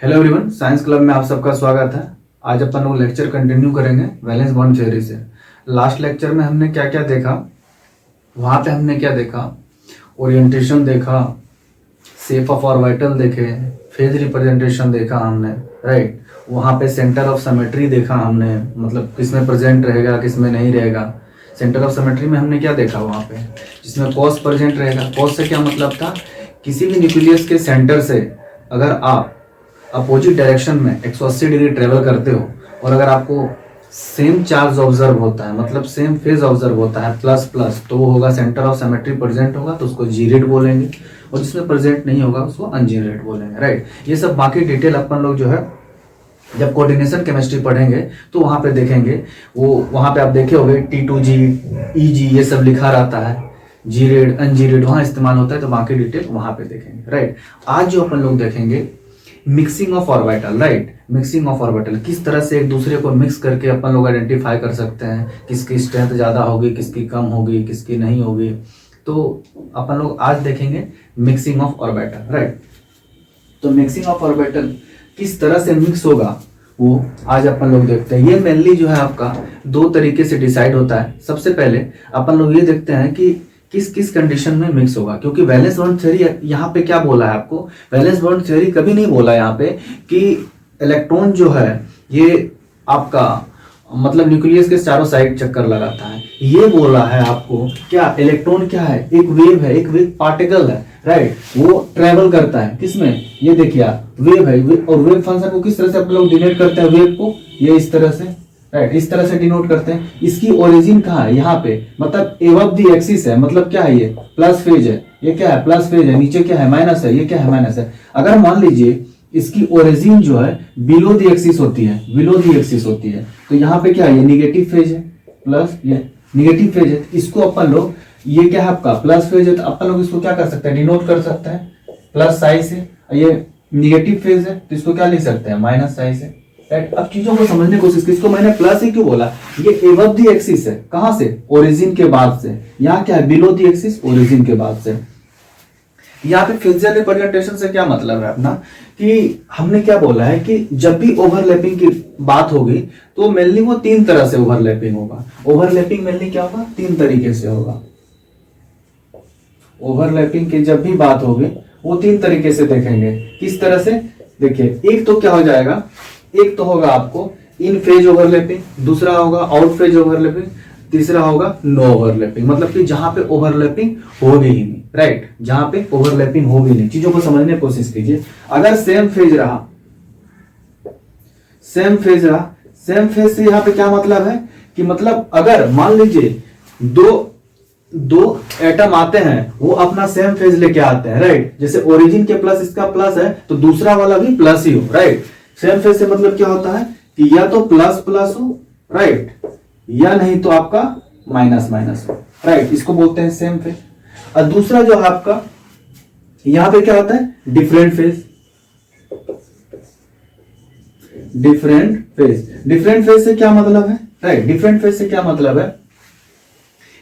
Hello everyone, science club में आप सबका स्वागत है। आज अपन लोग लेक्चर कंटिन्यू करेंगे वैलेंस बॉन्ड थ्योरी से। लास्ट लेक्चर में हमने क्या क्या देखा, वहाँ पे हमने क्या देखा, ओरिएंटेशन देखा, शेप ऑफ ऑर्बिटल देखे, फेज रिप्रेजेंटेशन देखा हमने, राइट। वहाँ पे सेंटर ऑफ सिमेट्री देखा हमने, मतलब किसमें प्रेजेंट रहेगा किसमें नहीं रहेगा। सेंटर ऑफ सिमेट्री में हमने क्या देखा, वहाँ पे जिसमें कॉस प्रेजेंट रहेगा। कॉस से क्या मतलब था, किसी भी न्यूक्लियस के सेंटर से अगर आप अपोजिट डायरेक्शन में 180 डिग्री ट्रेवल करते हो और अगर आपको सेम चार्ज ऑब्जर्व होता है, मतलब सेम फेज ऑब्जर्व होता है प्लस प्लस, तो वो होगा सेंटर ऑफ सिमेट्री प्रेजेंट होगा, तो उसको जी रेड बोलेंगे। और जिसमें प्रेजेंट नहीं होगा उसको अनजीरेड बोलेंगे, राइट। ये सब बाकी डिटेल अपन लोग जो है जब कोऑर्डिनेशन केमिस्ट्री पढ़ेंगे तो वहाँ पे देखेंगे। वो वहाँ पे आप देखे होंगे T2G EG ये सब लिखा रहता है, जी रेड अनजी रेड वहाँ इस्तेमाल होता है, तो बाकी डिटेल वहाँ पे देखेंगे, राइट। आज जो अपन लोग देखेंगे mixing of orbital, right. Mixing of orbital, किस तरह से एक दूसरे को मिक्स करके अपन लोग आइडेंटिफाई कर सकते हैं, किसकी स्ट्रेंथ ज़्यादा होगी, किसकी कम होगी, किसकी नहीं होगी। तो अपन लोग आज देखेंगे मिक्सिंग ऑफ ऑर्बिटल, राइट। तो मिक्सिंग ऑफ ऑर्बिटल किस तरह से मिक्स होगा वो आज अपन लोग देखते हैं। ये मेनली जो है आपका दो तरीके से डिसाइड होता है। सबसे पहले अपन लोग ये देखते हैं कि किस किस कंडीशन में मिक्स होगा, क्योंकि वैलेंस बॉन्ड थ्योरी यहाँ पे क्या बोला है आपको, वैलेंस बॉन्ड थ्योरी कभी नहीं बोला यहाँ पे कि इलेक्ट्रॉन जो है ये आपका मतलब न्यूक्लियस के चारों साइड चक्कर लगाता है। ये बोला है आपको क्या, इलेक्ट्रॉन क्या है, एक वेव है, एक वेव पार्टिकल है, राइट। वो ट्रेवल करता है किसमें, ये देखिए आप वेव है, और वेव फंक्शन को किस तरह से आप लोग डिनोट करते हैं, वेव को ये इस तरह से, राइट, इस तरह से डिनोट करते हैं। इसकी ओरिजिन कहाँ है, यहाँ पे, मतलब एबव द एक्सिस है, मतलब क्या है, ये प्लस फेज है, ये क्या है प्लस फेज है, नीचे क्या है माइनस है, ये क्या है माइनस है। अगर मान लीजिए इसकी ओरिजिन जो है बिलो द एक्सिस होती है, बिलो द एक्सिस होती है, तो यहाँ पे क्या है, ये निगेटिव फेज है, प्लस ये निगेटिव फेज है। इसको अपन लोग, ये क्या है आपका प्लस फेज है, तो अपन लोग इसको क्या कर सकते हैं, डिनोट कर सकते हैं प्लस साई से। ये निगेटिव फेज है तो इसको क्या लिख सकते हैं, माइनस साई से, राइट। अब चीजों को समझने की कोशिश की, इसको मैंने प्लस ही क्यों बोला, ये एबव द एक्सिस है, कहां से, ओरिजिन के बाद से। यहाँ क्या है, बिलो द एक्सिस, ओरिजिन के बाद से। यहाँ पे फिजिकल रिप्रेजेंटेशन से क्या मतलब है अपना, कि हमने क्या बोला है कि जब भी ओवरलैपिंग की बात होगी तो मेनली वो तीन तरह से ओवरलैपिंग होगा। ओवरलैपिंग मेनली क्या होगा, तीन तरीके से होगा। ओवरलैपिंग की जब भी बात होगी वो तीन तरीके से देखेंगे। किस तरह से, देखिए, एक तो क्या हो जाएगा, एक तो होगा आपको इन फेज ओवरलैपिंग, दूसरा होगा आउट फेज ओवरलैपिंग, तीसरा होगा नो ओवरलैपिंग, मतलब कि जहां पे ओवरलैपिंग होगी ही नहीं, राइट, जहां पे ओवरलैपिंग होगी नहीं। चीजों को समझने की कोशिश कीजिए। अगर सेम फेज रहा, सेम फेज रहा, सेम फेज से यहां पे क्या मतलब है कि, मतलब अगर मान लीजिए दो एटम आते हैं, वो अपना सेम फेज लेके आते हैं, राइट। जैसे ओरिजिन के प्लस इसका प्लस है तो दूसरा वाला भी प्लस ही हो, राइट। सेम फेज से मतलब क्या होता है कि या तो प्लस प्लस हो, राइट, या नहीं तो आपका माइनस माइनस हो, राइट। इसको बोलते हैं सेम फेज। और दूसरा जो है आपका, यहां पे क्या होता है, different phase. Different phase, different phase से क्या मतलब है, राइट, डिफरेंट फेज से क्या मतलब है,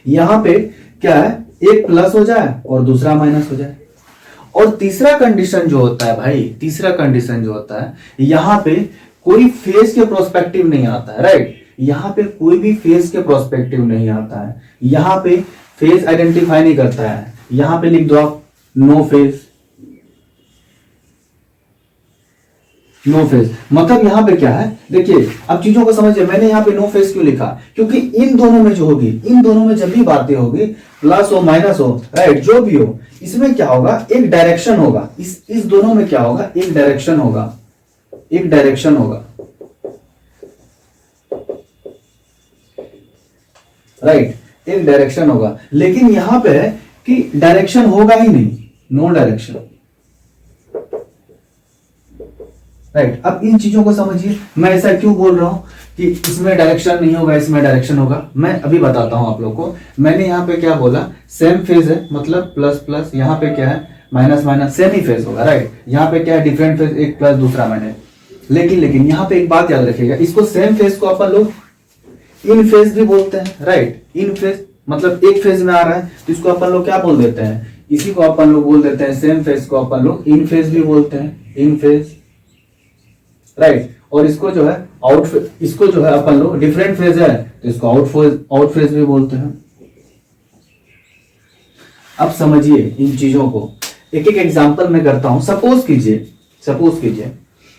यहां पे क्या है, एक प्लस हो जाए और दूसरा माइनस हो जाए। और तीसरा कंडीशन जो होता है भाई, तीसरा कंडीशन जो होता है, यहां पे कोई फेज के प्रोस्पेक्टिव नहीं आता है, राइट। यहां पे कोई भी फेज के प्रोस्पेक्टिव नहीं आता है, यहां पे फेज आइडेंटिफाई नहीं करता है। यहां पे लिख दो आप नो फेज, नो फेज, मतलब यहां पे क्या है, देखिए अब चीजों को समझिए। मैंने यहां पे नो फेज क्यों लिखा, क्योंकि इन दोनों में जो होगी, इन दोनों में जब भी बातें होगी, प्लस हो माइनस हो, राइट, जो भी हो, इसमें क्या होगा, एक डायरेक्शन होगा। इस दोनों में क्या होगा, एक डायरेक्शन होगा, एक डायरेक्शन होगा, राइट, एक डायरेक्शन होगा। लेकिन यहां पे है कि डायरेक्शन होगा ही नहीं, नो डायरेक्शन, राइट। अब इन चीजों को समझिए, मैं ऐसा क्यों बोल रहा हूं कि इसमें डायरेक्शन नहीं होगा, इसमें डायरेक्शन होगा। मैं अभी बताता हूं आप लोग को। मैंने यहां पे क्या बोला, सेम फेज है, मतलब प्लस प्लस, यहां पे क्या है माइनस माइनस, सेम ही फेज होगा, राइट। यहां पे क्या है, डिफरेंट फेज, एक प्लस दूसरा माइनस। लेकिन यहां पे एक बात याद रखिएगा, इसको सेम फेज को अपन लोग इन फेज भी बोलते हैं, राइट। इन फेज मतलब एक फेज में आ रहा है तो इसको अपन लोग क्या बोल देते हैं, इसी को अपन लोग बोल देते हैं सेम फेज को अपन लोग इन फेज भी बोलते हैं, इन फेज, राइट। और इसको जो है इसको जो है अपन लोग डिफरेंट फेज है तो इसको आउट फेज भी बोलते हैं। अब समझिए इन चीजों को, एक एक एग्जांपल मैं करता हूं। सपोज कीजिए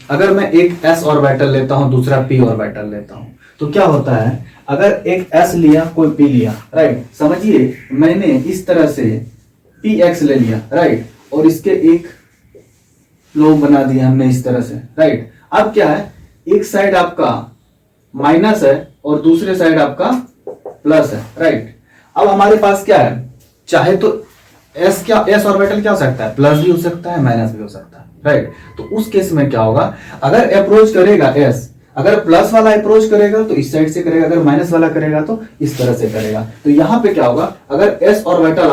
अगर मैं एक s ऑर्बिटल लेता हूं, दूसरा p ऑर्बिटल लेता हूं, तो क्या होता है, अगर एक s लिया कोई p लिया, राइट, समझिए मैंने इस तरह से px ले लिया, राइट, और इसके एक लोग बना दिया हमने इस तरह से, राइट। अब क्या है, एक साइड आपका माइनस है और दूसरे साइड आपका प्लस है, राइट। अब हमारे पास क्या है, चाहे तो s ऑर्बिटल क्या हो सकता है, प्लस भी हो सकता है, माइनस भी हो सकता है, राइट। तो उस केस में क्या होगा, अगर अप्रोच करेगा s, अगर प्लस वाला अप्रोच करेगा तो इस साइड से करेगा, अगर माइनस वाला करेगा तो इस तरह से करेगा। तो यहाँ पे क्या होगा, अगर s ऑर्बिटल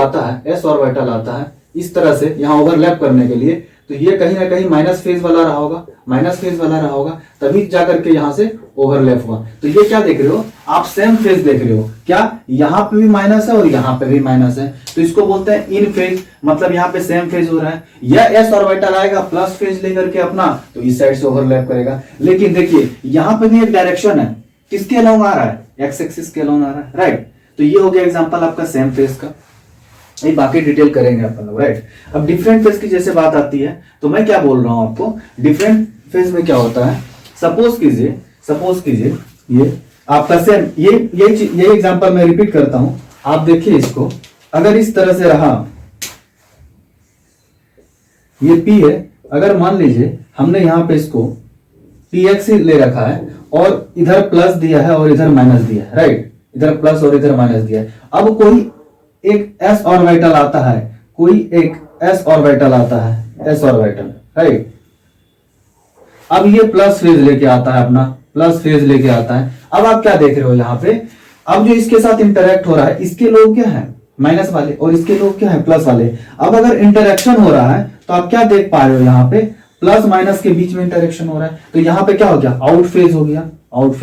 आता है इस तरह से यहाँ ओवरलैप करने के लिए, तो ये कहीं ना कहीं माइनस फेज वाला रहा होगा, तभी जाकर के यहाँ से ओवरलैप हुआ। तो ये क्या देख रहे हो आप, सेम फेज देख रहे हो, क्या यहाँ पे भी माइनस है और यहाँ पे भी माइनस है, तो इसको बोलते हैं इन फेज, मतलब यहाँ पे सेम फेज हो रहा है। या एस ऑर्बिटल आएगा प्लस फेज लेकर के अपना, तो इस साइड से ओवरलैप करेगा। लेकिन देखिए यहाँ पे भी एक डायरेक्शन है, किसके अलोंग आ रहा है, एक्स एक्सिस के अलोंग आ रहा है, राइट। तो ये हो गया एग्जाम्पल आपका सेम फेज का, ये बाकी डिटेल करेंगे अपन लोग, राइट। अब डिफरेंट फेज की जैसे बात आती है, तो मैं क्या बोल रहा हूं आपको, डिफरेंट फेज में क्या होता है, सपोज कीजिए ये आपका सेम, ये एग्जांपल मैं रिपीट करता हूं, आप देखिए इसको, अगर इस तरह से रहा, ये P है, अगर मान लीजिए हमने यहां पे इसको px ही ले रखा है और इधर प्लस दिया है और इधर माइनस दिया है, राइट, इधर प्लस और इधर माइनस दिया है। अब कोई एक s ऑर्बिटल आता है, s ऑर्बिटल, राइट। अब ये प्लस फेज लेके आता है, अपना प्लस फेज लेके आता है। अब आप क्या देख रहे हो यहाँ पे, अब जो इसके साथ इंटरेक्ट हो रहा है, इसके लोग क्या है, माइनस वाले, और इसके लोग क्या है, प्लस वाले। अब अगर इंटरेक्शन हो रहा है तो आप क्या देख पा रहे हो, यहाँ पे प्लस माइनस के बीच में इंटरेक्शन हो रहा है, तो यहाँ पे क्या हो गया, आउट फेज हो गया, तो आउट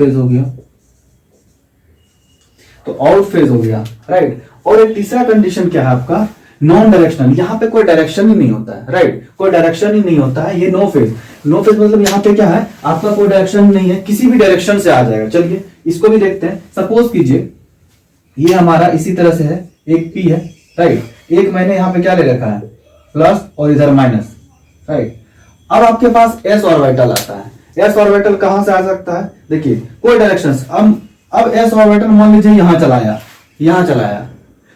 फेज हो गया, राइट। और एक तीसरा कंडीशन क्या है आपका, नॉन डायरेक्शनल, यहाँ पे कोई डायरेक्शन ही नहीं होता है, राइट, कोई डायरेक्शन ही नहीं होता है, ये नो फेज मतलब यहाँ पे क्या है, आपका कोई डायरेक्शन नहीं है, किसी भी डायरेक्शन से आ जाएगा। चलिए इसको भी देखते हैं। सपोज कीजिए ये हमारा इसी तरह से है, एक P है, राइट, एक मैंने यहाँ पे क्या ले रखा है, प्लस और इधर माइनस, राइट। अब आपके पास s ऑर्बिटल आता है, s ऑर्बिटल कहां से आ सकता है, देखिए कोई डायरेक्शन, अब s ऑर्बिटल मान लीजिए यहाँ चलाया,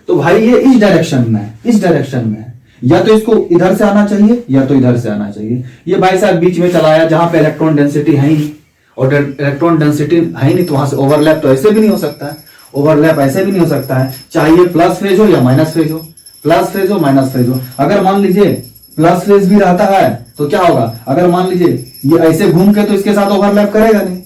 तो भाई ये इस डायरेक्शन में है, या तो इसको इधर से आना चाहिए या तो इधर से आना चाहिए। ये भाई साहब बीच में चलाया जहां पे इलेक्ट्रॉन डेंसिटी है ही नहीं, और इलेक्ट्रॉन डेंसिटी है ही नहीं, तो वहां से ओवरलैप तो ऐसे भी नहीं हो सकता है, चाहे ये प्लस फेज हो या माइनस फेज हो, माइनस फेज हो। अगर मान लीजिए प्लस फेज भी रहता है तो क्या होगा, अगर मान लीजिए ये ऐसे घूम के, तो इसके साथ ओवरलैप करेगा नहीं,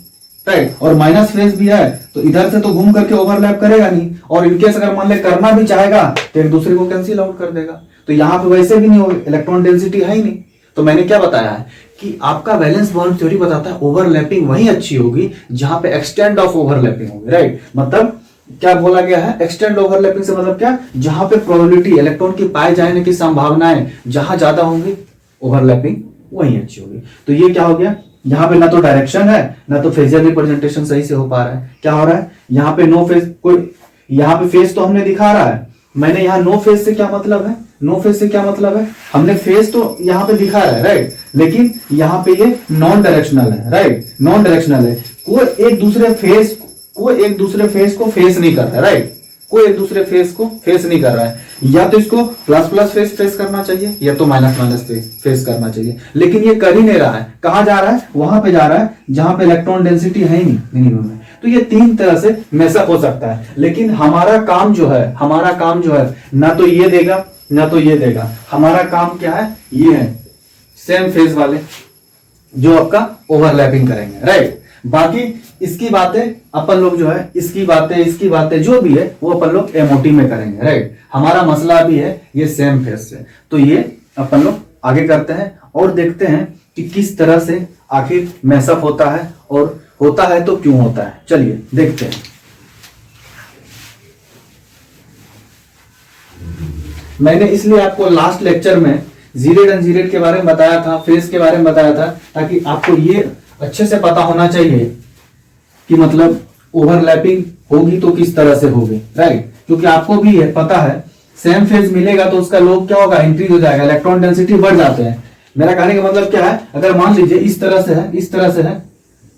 राइट, और माइनस फेज भी है तो इधर से तो घूम करके ओवरलैप करेगा नहीं, और इनकेस अगर मान ले करना भी चाहेगा तो एक दूसरे को कैंसिल आउट कर देगा। तो यहाँ पे वैसे भी नहीं होगा, इलेक्ट्रॉन डेंसिटी है ही नहीं। तो मैंने क्या बताया है कि आपका वैलेंस बॉन्ड थ्योरी बताता है ओवरलैपिंग वही अच्छी होगी जहां पे एक्सटेंड ऑफ ओवरलैपिंग होगी, राइट। मतलब क्या बोला गया है, एक्सटेंड ओवरलैपिंग से मतलब क्या, जहां पे प्रोबेबिलिटी इलेक्ट्रॉन की पाए जाने की संभावनाएं जहां ज्यादा होंगी, ओवरलैपिंग वही अच्छी होगी। तो ये क्या हो गया, यहाँ पे ना तो डायरेक्शन है ना तो फेजर रिप्रेजेंटेशन सही से हो पा रहा है। क्या हो रहा है, यहाँ पे नो फेज, कोई यहाँ पे फेज तो हमने दिखा रहा है, मैंने यहाँ नो फेज से क्या मतलब है, हमने फेज तो यहाँ पे दिखा रहा है, राइट, लेकिन यहाँ पे ये नॉन डायरेक्शनल है, राइट, कोई एक दूसरे फेज को फेस नहीं कर रहा है, राइट, कोई एक दूसरे फेस को फेस नहीं कर रहा है। या तो इसको प्लस प्लस फेस करना चाहिए या तो माइनस माइनस फेस करना चाहिए, लेकिन ये कर ही नहीं रहा है। कहां जा रहा है, वहां पे जा रहा है जहां पे इलेक्ट्रॉन डेंसिटी है ही नहीं मिनिमम में। तो ये तीन तरह से मैसअप हो सकता है, लेकिन हमारा काम जो है ना तो ये देगा ना तो ये देगा। हमारा काम क्या है, ये है सेम फेज वाले जो आपका ओवरलैपिंग करेंगे, राइट। बाकी इसकी बातें अपन लोग जो है, इसकी बातें जो भी है वो अपन लोग एमओटी में करेंगे, राइट। हमारा मसला भी है ये सेम फेज से, तो ये अपन लोग आगे करते हैं और देखते हैं कि किस तरह से आखिर मैसअप होता है, और होता है तो क्यों होता है। चलिए देखते हैं। मैंने इसलिए आपको लास्ट लेक्चर में जीरेड अनजीरेड के बारे में बताया था, फेज के बारे में बताया था, ताकि आपको ये अच्छे से पता होना चाहिए कि मतलब ओवरलैपिंग होगी तो किस तरह से होगी, राइट। क्योंकि आपको भी है पता है सेम फेज मिलेगा तो उसका लोब क्या होगा, इंक्रीज हो जाएगा, इलेक्ट्रॉन डेंसिटी बढ़ जाते हैं। मेरा कहने का मतलब क्या है, अगर मान लीजिए इस तरह से है, इस तरह से है,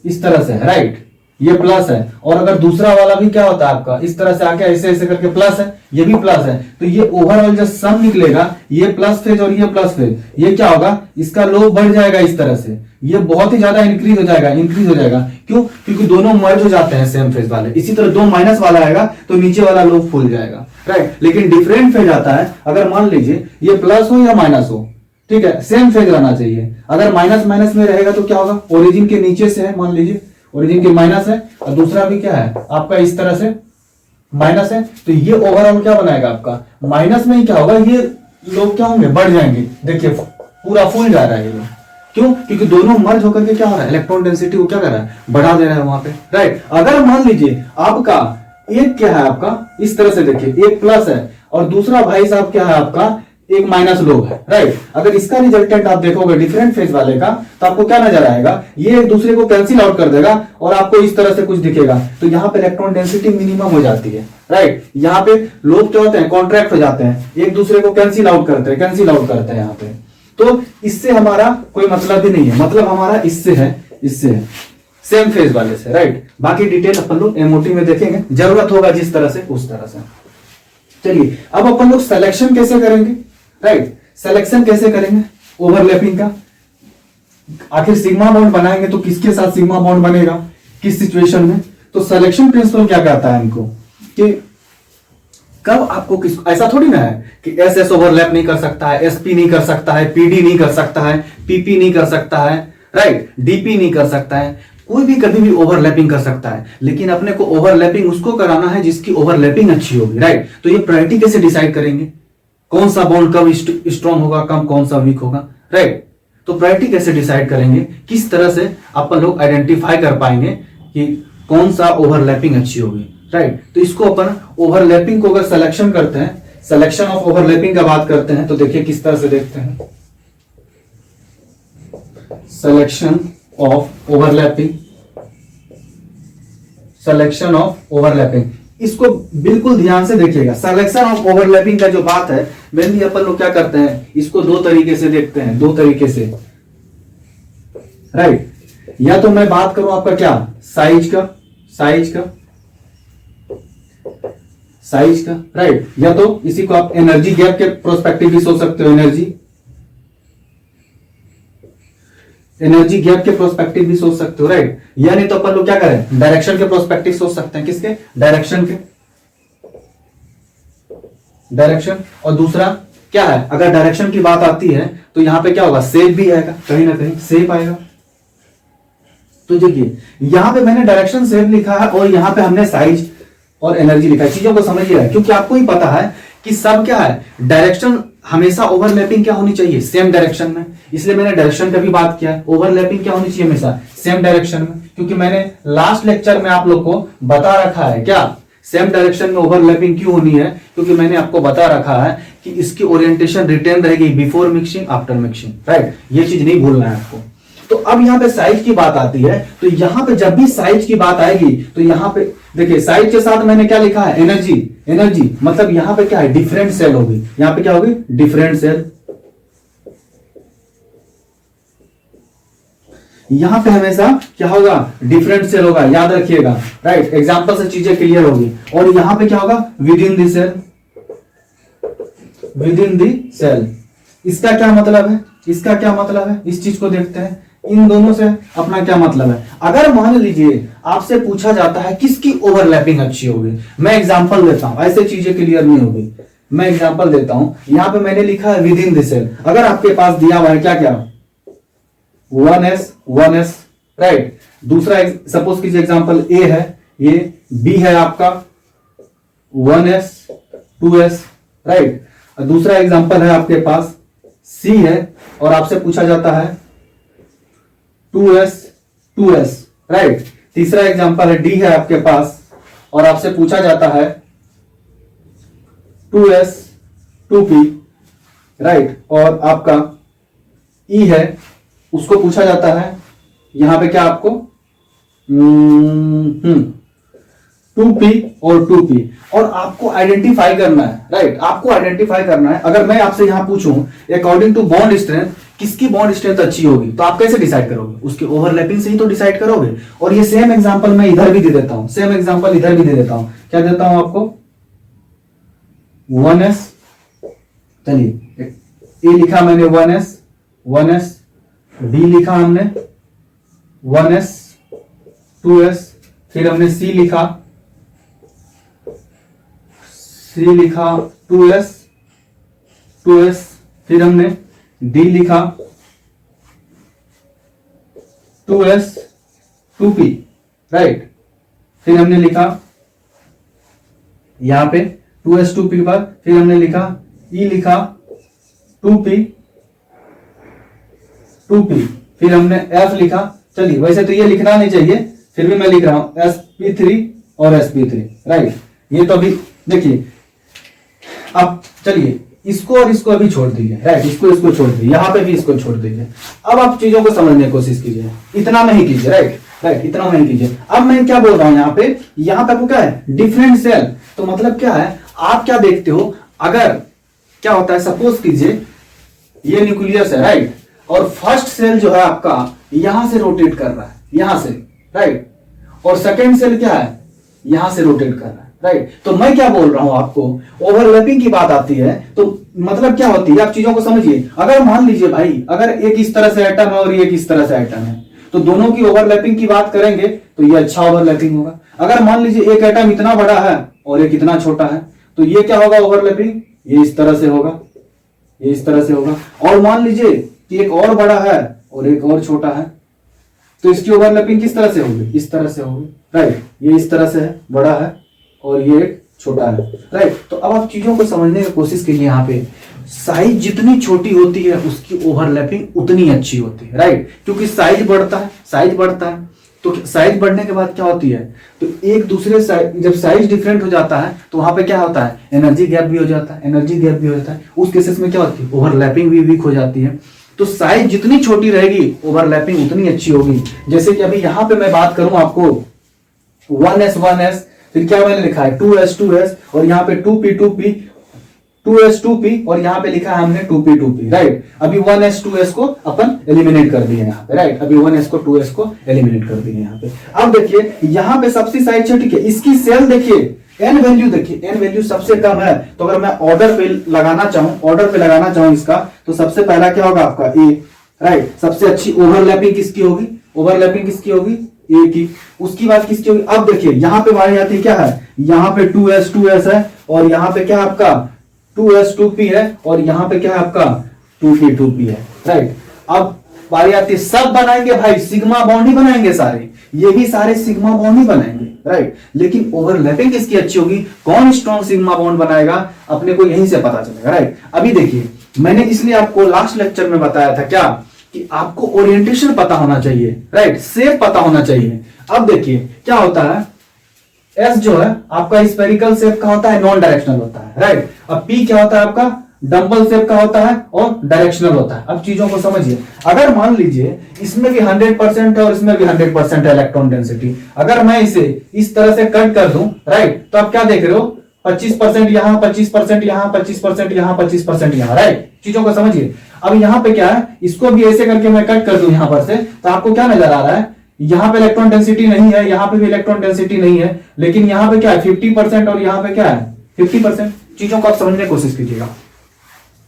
इस तरह से है, राइट, ये प्लस है, और अगर दूसरा वाला भी क्या होता है आपका इस तरह से आके ऐसे ऐसे करके प्लस है, ये भी प्लस है, तो ये ओवरऑल जो सम निकलेगा ये प्लस फेज और ये प्लस फेज, ये क्या होगा, इसका लोब बढ़ जाएगा इस तरह से, ये बहुत ही ज्यादा इंक्रीज हो जाएगा, इंक्रीज हो जाएगा। क्यों? क्योंकि दोनों मर्ज हो जाते हैं सेम फेज वाले। इसी तरह दो माइनस वाला आएगा तो नीचे वाला लोब फूल जाएगा, राइट। लेकिन डिफरेंट फेज आता है, अगर मान लीजिए ये प्लस हो या माइनस हो, ठीक है, सेम फेज रहना चाहिए। अगर माइनस माइनस में रहेगा तो क्या होगा, ओरिजिन के नीचे से है, मान लीजिए ओरिजिन के माइनस है और दूसरा भी क्या है आपका इस तरह से माइनस है, तो ये ओवरऑल क्या बनाएगा आपका, माइनस में ही क्या होगा, ये लोग क्या होंगे, बढ़ जाएंगे। देखिए पूरा फूल जा रहा है ये लोग, क्यों? क्योंकि दोनों मर्ज होकर के क्या हो रहा है, इलेक्ट्रॉन डेंसिटी को क्या कर रहा है, बढ़ा दे रहा है वहां पे, राइट। अगर मान लीजिए आपका एक क्या है, आपका इस तरह से देखिए एक प्लस है और दूसरा भाई साहब क्या है आपका एक माइनस लोब है, राइट। अगर इसका रिजल्टेंट आप देखोगे डिफरेंट फेज वाले का तो आपको क्या नजर आएगा, ये एक दूसरे को कैंसिल आउट कर देगा और आपको इस तरह से कुछ दिखेगा। तो यहाँ पे इलेक्ट्रॉन डेंसिटी मिनिमम हो जाती है, राइट। यहाँ पे लोब क्या होते हैं, कॉन्ट्रैक्ट हो जाते हैं, एक दूसरे को कैंसिल आउट करते हैं यहाँ पे। तो इससे हमारा कोई मतलब ही नहीं है, मतलब हमारा इससे है सेम फेज वाले से, राइट। बाकी डिटेल अपन लोग एमओटी में देखेंगे, जरूरत होगा जिस तरह से उस तरह से। चलिए अब अपन लोग सिलेक्शन कैसे करेंगे, राइट। सिलेक्शन कैसे करेंगे ओवरलैपिंग का, आखिर सिग्मा बॉन्ड बनाएंगे तो किसके साथ सिग्मा बॉन्ड बनेगा, किस सिचुएशन में। तो सिलेक्शन प्रिंसिपल क्या कहता है हमको कि कब आपको किस, ऐसा थोड़ी ना है कि एस एस ओवरलैप नहीं कर सकता है, एसपी नहीं कर सकता है, पीडी नहीं कर सकता है, पीपी नहीं कर सकता है, राइट, डीपी नहीं कर सकता है, कोई भी कभी भी ओवरलैपिंग कर सकता है। लेकिन अपने को ओवरलैपिंग उसको कराना है जिसकी ओवरलैपिंग अच्छी होगी, राइट। तो ये प्रायोरिटी कैसे डिसाइड करेंगे, कौन सा बॉन्ड कब स्ट्रॉन्ग होगा, कम कौन सा वीक होगा, राइट। तो प्रायोरिटी कैसे डिसाइड करेंगे, किस तरह से अपन लोग आइडेंटिफाई कर पाएंगे कि कौन सा ओवरलैपिंग अच्छी होगी, राइट। तो इसको अपन ओवरलैपिंग को अगर सिलेक्शन करते हैं, सिलेक्शन ऑफ ओवरलैपिंग का बात करते हैं, तो देखिए किस तरह से देखते हैं, selection of overlapping, selection of overlapping, इसको बिल्कुल ध्यान से देखिएगा। सिलेक्शन ऑफ ओवरलैपिंग का जो बात है मेनली अपन लोग क्या करते हैं, इसको दो तरीके से देखते हैं, दो तरीके से, राइट। या तो मैं बात करूं आपका क्या साइज का, राइट। या तो इसी को आप एनर्जी गैप के प्रोस्पेक्टिव भी सोच सकते हो, एनर्जी गैप के प्रोस्पेक्टिव भी सोच सकते हो, राइट। या नहीं तो अपन लोग क्या करें, डायरेक्शन के प्रोस्पेक्टिव सोच सकते हैं, किसके, डायरेक्शन के, डायरेक्शन। और दूसरा क्या है, अगर डायरेक्शन की बात आती है तो यहां पे क्या होगा, शेप भी आएगा, कहीं ना कहीं शेप आएगा। तो देखिए यहां पे मैंने डायरेक्शन शेप लिखा है और यहां पे हमने साइज और एनर्जी लिखा है, चीजों को समझिए, क्योंकि आपको ही पता है कि सब क्या है, डायरेक्शन हमेशा ओवरलैपिंग क्या होनी चाहिए, सेम डायरेक्शन में। इसलिए मैंने डायरेक्शन का भी बात किया, ओवरलैपिंग क्या होनी चाहिए हमेशा सेम डायरेक्शन में, क्योंकि मैंने लास्ट लेक्चर में आप लोग को बता रखा है क्या, सेम डायरेक्शन में ओवरलैपिंग क्यों होनी है, क्योंकि मैंने आपको बता रखा है कि इसकी ओरिएंटेशन रिटेन रहेगी before mixing after mixing, right. ये चीज नहीं भूलना है आपको। तो अब यहां पे साइज की बात आती है, तो यहां पे जब भी साइज की बात आएगी तो यहां पे देखिए साइज के साथ मैंने क्या लिखा है, एनर्जी मतलब यहां पे क्या है, डिफरेंट सेल होगी, यहां पे क्या होगी, डिफरेंट सेल। यहां पे हमेशा क्या होगा, डिफरेंट सेल होगा, याद रखिएगा, राइट। एग्जांपल से चीजें क्लियर होगी। और यहां पे क्या होगा, विद इन दी सेल। इसका क्या मतलब है, इस चीज को देखते हैं, इन दोनों से अपना क्या मतलब है। अगर मान लीजिए आपसे पूछा जाता है किसकी ओवरलैपिंग अच्छी होगी, मैं एग्जांपल देता हूं, ऐसे चीजें क्लियर नहीं होगी, मैं एग्जांपल देता हूं। यहां पे मैंने लिखा है विद इन द सेल, अगर आपके पास दिया हुआ है क्या 1s, राइट। दूसरा सपोज कीजिए एग्जांपल ए है, ये बी है आपका 1s 2s, राइट। दूसरा एग्जांपल है आपके पास सी है और आपसे पूछा जाता है 2s, राइट। तीसरा एग्जांपल है डी है आपके पास और आपसे पूछा जाता है 2s 2p, राइट। और आपका ई है, उसको पूछा जाता है यहां पे क्या आपको 2p और 2p, और आपको आइडेंटिफाई करना है, राइट, आपको आइडेंटिफाई करना है। अगर मैं आपसे यहां पूछूं अकॉर्डिंग टू बॉन्ड स्ट्रेंथ किसकी बॉन्ड स्ट्रेंथ अच्छी होगी, तो आप कैसे डिसाइड करोगे? उसके ओवरलैपिंग से ही तो डिसाइड करोगे। और ये सेम एग्जांपल मैं इधर भी दे देता हूं, सेम एग्जांपल इधर भी दे देता हूं। क्या देता हूं आपको? 1s, चलिए ए लिखा मैंने 1s, बी लिखा हमने 1s 2s, फिर हमने c लिखा 2s, फिर हमने d लिखा 2s 2p, राइट, फिर हमने लिखा यहां पे 2s 2p के बाद फिर हमने लिखा e लिखा 2p, फिर हमने f लिखा। चलिए वैसे तो ये लिखना नहीं चाहिए, फिर भी मैं लिख रहा हूं sp3 और sp3, राइट। ये तो अभी देखिए, अब चलिए इसको और इसको अभी छोड़ दीजिए, राइट, इसको छोड़ दीजिए, यहां पे भी इसको छोड़ दीजिए। अब आप चीजों को समझने की कोशिश कीजिए, इतना नहीं कीजिए, राइट, इतना नहीं कीजिए। अब मैं क्या बोल रहा हूं यहाँ पे आपको क्या है? Different cell. तो मतलब क्या है, आप क्या देखते हो, अगर क्या होता है, सपोज कीजिए ये न्यूक्लियस है, राइट, और फर्स्ट सेल जो है आपका यहां से रोटेट कर रहा है, यहां से, राइट, और सेकेंड सेल क्या है, यहां से रोटेट कर रहा है, राइट। तो मैं क्या बोल रहा हूं आपको, ओवरलैपिंग की बात आती है तो मतलब क्या होती है, आप चीजों को समझिए। अगर मान लीजिए भाई, अगर एक इस तरह से एटम है और एक इस तरह से एटम है, तो दोनों की ओवरलैपिंग की बात करेंगे तो ये अच्छा ओवरलैपिंग होगा। अगर मान लीजिए एक एटम इतना बड़ा है और एक इतना छोटा है, तो ये क्या होगा ओवरलैपिंग, ये इस तरह से होगा, ये इस तरह से होगा। और मान लीजिए कि एक और बड़ा है और एक और छोटा है, तो इसकी ओवरलैपिंग किस तरह से होगी, इस तरह से होगी, राइट। ये इस तरह से है, बड़ा है, और ये एक छोटा है, राइट। तो अब आप चीजों को समझने की कोशिश कीजिए। यहाँ पे साइज जितनी छोटी होती है उसकी ओवरलैपिंग उतनी अच्छी होती है, राइट, क्योंकि साइज बढ़ता है, तो साइज बढ़ने के बाद क्या होती है, तो एक दूसरे साइज, जब साइज डिफरेंट हो जाता है तो वहां पे क्या होता है, एनर्जी गैप भी हो जाता है, उस केसेस में क्या होती है, ओवरलैपिंग भी वीक हो जाती है। तो साइज जितनी छोटी रहेगी ओवरलैपिंग उतनी अच्छी होगी। जैसे कि अभी यहां पे मैं बात करूं आपको 1s, फिर क्या मैंने लिखा है 2s, और यहाँ पे 2p, 2s 2p, और यहाँ पे लिखा है हमने 2p, राइट। अभी 1s 2s को अपन एलिमिनेट कर दिए यहाँ पे, राइट, अभी 1s को 2s को एलिमिनेट कर दिए यहाँ पे। अब देखिए यहाँ पे सबसे साइज छोटी है, इसकी सेल देखिए, एन वैल्यू देखिए, एन वैल्यू सबसे कम है। तो अगर मैं ऑर्डर पे लगाना चाहूं इसका, तो सबसे पहला क्या होगा आपका ए, राइट। सबसे अच्छी ओवरलैपिंग किसकी होगी, ए की। उसकी बात किसकी होगी, अब देखिए यहाँ पे बारी आती है, क्या है, यहाँ पे 2s है, और यहाँ पे क्या आपका 2s 2p है, और यहाँ पे क्या है आपका 2p है, राइट। अब बारी आती है, सब बनाएंगे भाई सिग्मा बॉन्ड ही बनाएंगे सारे, ये भी सारे सिग्मा बॉन्ड ही बनाएंगे, राइट। लेकिन ओवरलैपिंग किसकी अच्छी होगी, कौन स्ट्रॉन्ग सिग्मा बॉन्ड बनाएगा, अपने को यहीं से पता चलेगा, राइट। अभी देखिए मैंने इसलिए आपको लास्ट लेक्चर में बताया था क्या, कि आपको ओरिएंटेशन पता होना चाहिए, राइट, शेप पता होना चाहिए। अब देखिए क्या होता है, एस जो है आपका स्फेरिकल शेप का होता है, नॉन डायरेक्शनल होता है, राइट। अब पी क्या होता है आपका, डंबल शेप का होता है और डायरेक्शनल होता है। अब चीजों को समझिए, अगर मान लीजिए इसमें भी 100% है और इसमें भी 100% है इलेक्ट्रॉन डेंसिटी, अगर मैं इसे इस तरह से कट कर दूं, राइट, तो आप क्या देख रहे हो, 25% यहां, 25% यहां, 25% यहां, 25% यहां, राइट। चीजों को समझिए। अब यहाँ पे क्या है, इसको भी ऐसे करके मैं कट कर दूं यहां पर से, तो आपको क्या नजर आ रहा है, यहां पे इलेक्ट्रॉन डेंसिटी नहीं है, यहां पे भी इलेक्ट्रॉन डेंसिटी नहीं है, लेकिन यहां पे क्या है 50% और यहां पे क्या है 50%। चीजों को आप समझने की कोशिश कीजिएगा।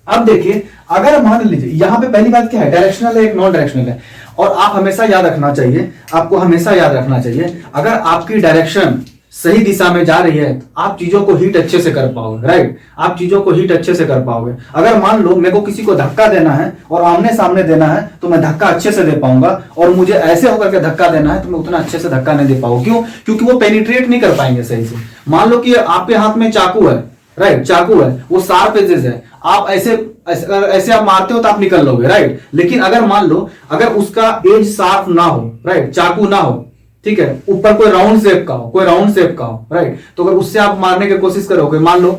अब देखिए, अगर मान लीजिए यहां पे पहली बात क्या है, डायरेक्शनल है, एक नॉन डायरेक्शनल है, और आप हमेशा याद रखना चाहिए, आपको हमेशा याद रखना चाहिए, अगर आपकी डायरेक्शन सही दिशा में जा रही है तो आप चीजों को हीट अच्छे से कर पाओगे, राइट, आप चीजों को हीट अच्छे से कर पाओगे। अगर मान लो मेरे को किसी को धक्का देना है और आमने सामने देना है तो मैं धक्का अच्छे से दे पाऊंगा, और मुझे ऐसे होकर के धक्का देना है तो मैं उतना अच्छे से धक्का नहीं दे पाऊंगा। क्यों? क्योंकि वो पेनिट्रेट नहीं कर पाएंगे सही से। मान लो कि आपके हाथ में चाकू है, राइट, चाकू है, वो शार्प एजेस है, आप ऐसे आप मारते हो तो आप निकल लोगे, राइट। लेकिन अगर मान लो अगर उसका एज शार्प ना हो, राइट, चाकू ना हो, ठीक है, ऊपर कोई राउंड शेप का हो, राइट, तो अगर उससे आप मारने की कोशिश करोगे, मान लो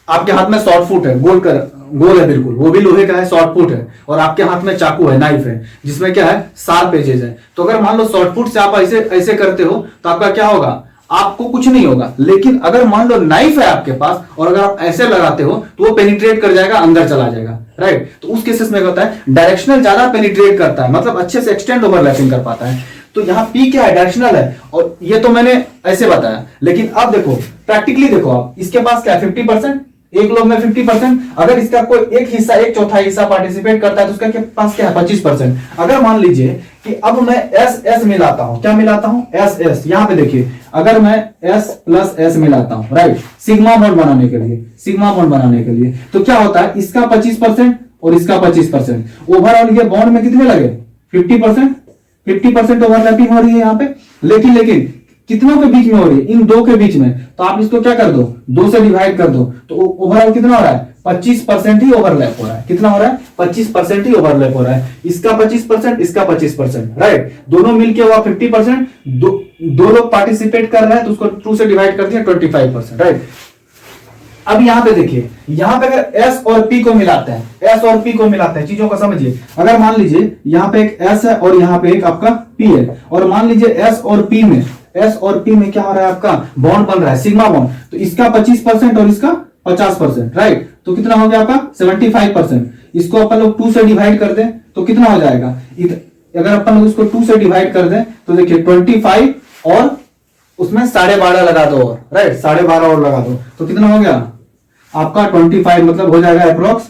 आपके हाथ में शॉर्ट फुट है, गोल है बिल्कुल, वो भी लोहे का है, शॉर्ट फुट है, और आपके हाथ में चाकू है, नाइफ है, जिसमें क्या है, शार्प एजेस है। तो अगर मान लो शॉर्ट फुट से आप ऐसे ऐसे करते हो तो आपका क्या होगा, आपको कुछ नहीं होगा। लेकिन अगर मान लो नाइफ है आपके पास और अगर आप ऐसे लगाते हो तो वो पेनिट्रेट कर जाएगा, अंदर चला जाएगा, राइट। तो उस केसेस में क्या होता है, डायरेक्शनल ज्यादा पेनिट्रेट करता है, मतलब अच्छे से एक्सटेंड ओवरलैपिंग कर पाता है। तो यहाँ पी क्या है, डायरेक्शनल है, और ये तो मैंने ऐसे बताया। लेकिन अब देखो प्रैक्टिकली, देखो आप, इसके पास क्या है, 50%, एक लोग में 50%। अगर इसका कोई एक हिस्सा, एक चौथाई हिस्सा पार्टिसिपेट करता है तो उसका पास क्या है, 25%। अगर मान लीजिए कि अब मैं एस एस मिलाता हूं, क्या मिलाता हूं, एस एस, यहां पे देखिए, अगर मैं एस प्लस एस मिलाता हूं, राइट, सिग्मा बॉन्ड बनाने के लिए, सिग्मा बॉन्ड बनाने के लिए, तो क्या होता है, इसका 25% और इसका 25%, ओवरऑल ये बॉन्ड में कितने लगे, 50%, 50% ओवरलैपिंग हो रही है यहाँ पे। लेकिन कितनों के बीच में हो रही है, इन दो के बीच में। तो आप इसको क्या कर दो, 2 से डिवाइड कर दो, तो ओवरऑल कितना हो रहा है, 25% ही ओवरलैप हो रहा है। कितना हो रहा है, 25% ही ओवरलैप हो रहा है। इसका 25%, इसका 25%, राइट, दोनों मिलके हुआ 50%। दो लोग पार्टिसिपेट कर रहे हैं तो उसको 2 से डिवाइड कर दिया, 25%, राइट। अब यहां पे देखिए, यहां पे अगर S और P को मिलाते हैं, S और P को मिलाते हैं, चीजों को समझिए। अगर मान लीजिए यहां पे एक S है और यहां पे एक आपका P है, और मान लीजिए S और P में क्या हो रहा है, आपका बॉन्ड बन रहा है, सिग्मा बॉन्ड। तो इसका 25% और इसका 50%, राइट। तो कितना हो गया आपका 75%। इसको अपन लोग 2 से डिवाइड कर दें तो कितना हो जाएगा, अगर अपन लोग इसको 2 से डिवाइड कर दें तो देखिए 25 और उसमें 12.5 लगा दो, और राइट, 12.5 और लगा दो, तो कितना हो गया आपका 25, मतलब हो जाएगा अप्रोक्स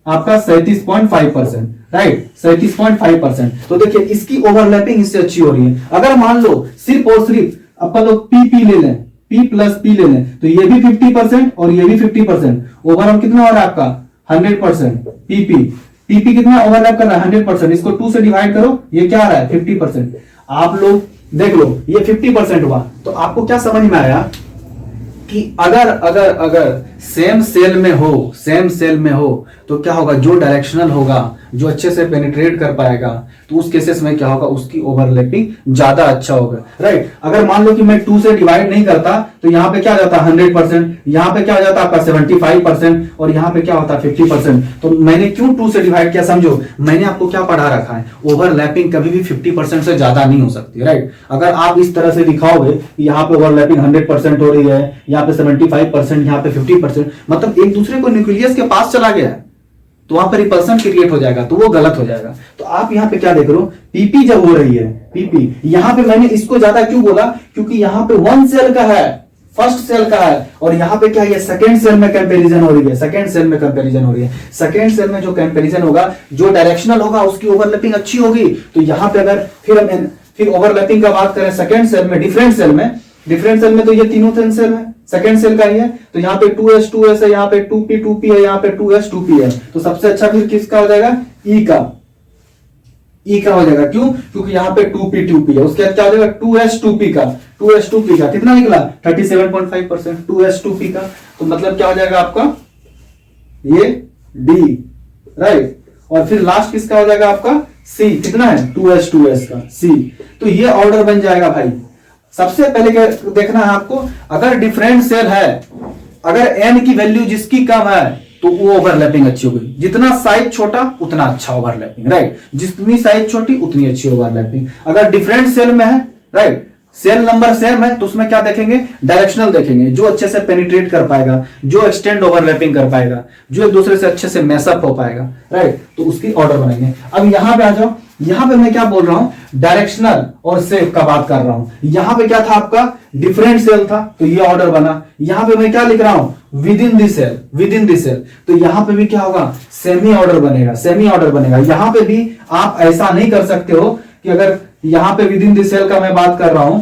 आपका 37.5%, राइट, 37.5%। तो देखिए इसकी ओवरलैपिंग इससे अच्छी हो रही है। अगर मान लो सिर्फ और सिर्फ अपन लोग पी ले लें, P प्लस P ले लें, तो ये भी 50% और ये भी 50%, ओवरऑल कितना हो रहा है आपका 100%। पीपी कितना ओवरलैप कर रहा है, 100%। इसको 2 से डिवाइड करो, ये क्या आ रहा है, 50%। आप लोग देख लो, ये 50% हुआ। तो आपको क्या समझ में आया कि अगर सेम सेल में हो तो क्या होगा, जो डायरेक्शनल होगा, जो अच्छे से पेनिट्रेट कर पाएगा, तो उस केसेस में क्या होगा, उसकी ओवरलैपिंग ज्यादा अच्छा होगा, राइट। अगर मान लो कि मैं 2 से डिवाइड नहीं करता तो यहाँ पे क्या जाता है 100%, यहाँ पे क्या जाता है आपका 75%, और यहाँ पे क्या होता है 50%। तो मैंने क्यों 2 से डिवाइड किया, समझो मैंने आपको क्या पढ़ा रखा है, ओवरलैपिंग कभी भी 50% से ज्यादा नहीं हो सकती, राइट। अगर आप इस तरह से दिखाओगे कि यहाँ पे ओवरलैपिंग 100% हो रही है, यहाँ पे 75%, यहाँ पे 50%, मतलब एक दूसरे को न्यूक्लियस के पास चला गया है, तो वहां पर रिपल्सन क्रिएट हो जाएगा, तो वो गलत हो जाएगा। तो आप यहाँ पे क्या देख रहे हो, पीपी जब हो रही है, पीपी, यहाँ पे मैंने इसको ज्यादा क्यों बोला, क्योंकि यहाँ पे 1 सेल का है, फर्स्ट सेल का है, और यहाँ पे क्या है, सेकेंड सेल में कंपैरिजन हो रही है, सेकेंड सेल में कंपैरिजन हो रही है। सेकेंड सेल में जो कंपैरिजन होगा, जो डायरेक्शनल होगा, उसकी ओवरलैपिंग अच्छी होगी। तो यहाँ पे अगर फिर ओवरलैपिंग का बात करें सेकेंड सेल में, डिफरेंट सेल में तो ये तीनों सेल है, सेकेंड सेल का ही है। तो यहाँ पे 2s है, यहाँ पे 2p है, यहाँ पे 2s 2p है। तो सबसे अच्छा फिर किसका हो जाएगा, E का हो जाएगा। क्यों, क्योंकि यहाँ पे 2p है, उसके बाद क्या हो जाएगा 2s 2p का कितना निकला 37.5%, 2s 2p का। तो मतलब क्या हो जाएगा आपका ये D, राइट। और फिर लास्ट किसका हो जाएगा आपका C, कितना है 2s का C। तो ये ऑर्डर बन जाएगा भाई। सबसे पहले क्या देखना है आपको, अगर डिफरेंट सेल है, अगर n की वैल्यू जिसकी कम है तो वो ओवरलैपिंग अच्छी होगी। जितना साइज छोटा उतना अच्छा ओवरलैपिंग, राइट, जितनी साइज छोटी उतनी अच्छी ओवरलैपिंग। अगर डिफरेंट सेल में है, राइट, सेल नंबर सेम है, तो उसमें क्या देखेंगे, डायरेक्शनल देखेंगे, जो अच्छे से पेनिट्रेट कर पाएगा, जो एक्सटेंड ओवरलैपिंग कर पाएगा, जो एक दूसरे से अच्छे से मैसअप हो पाएगा, राइट, तो उसकी ऑर्डर बनेंगे। अब यहां पे आ जाओ, यहां पे मैं क्या बोल रहा हूं, डायरेक्शनल और सेफ का बात कर रहा हूं। यहां पे क्या था आपका, डिफरेंट सेल था, तो ये ऑर्डर बना। यहां पे मैं क्या लिख रहा हूं, विद इन दिस सेल, तो यहां पे भी क्या होगा, सेमी ऑर्डर बनेगा। यहां पे भी आप ऐसा नहीं कर सकते हो कि अगर यहां पे विद इन दिस सेल का मैं बात कर रहा हूं,